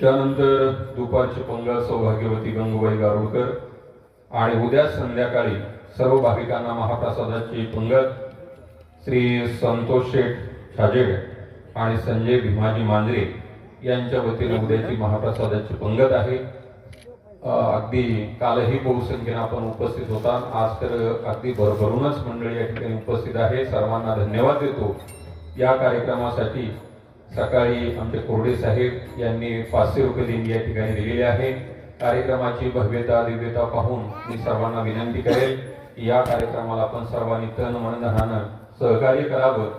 त्यानंतर दुपारची पंगत सौभाग्यवती गंगूबाई गारुडकर. आणि उद्या संध्याकाळी सर्व भाविकांना महाप्रसादाची पंगत श्री संतोष शेठ छाजेड आणि संजय भीमाजी मांजरे यांच्या वतीने उद्याची महाप्रसादाची पंगत आहे. अगदी कालही बहुसंख्येने आपण उपस्थित होता. आज तर अगदी भरभरूनच मंडळी या ठिकाणी उपस्थित आहे. सर्वांना धन्यवाद देतो. या कार्यक्रमासाठी सकाळी आमचे कोरडे साहेब यांनी 500 रुपये देणगी या ठिकाणी दिलेली आहे. कार्यक्रमाची भव्यता दिव्यता पाहून मी सर्वांना विनंती करेल या कार्यक्रमाला आपण सर्वांनी तन मन धनानं सहकार्य करावं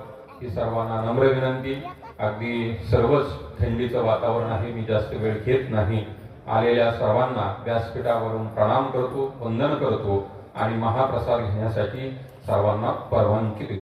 ही सर्वांना नम्र विनंती. अगदी सर्वच थंडीचं वातावरण आहे. मी जास्त वेळ घेत नाही. आलेल्या सर्वांना व्यासपीठावरून प्रणाम करतो, वंदन करतो आणि महाप्रसाद घेण्यासाठी सर्वांना परवानगी देतो.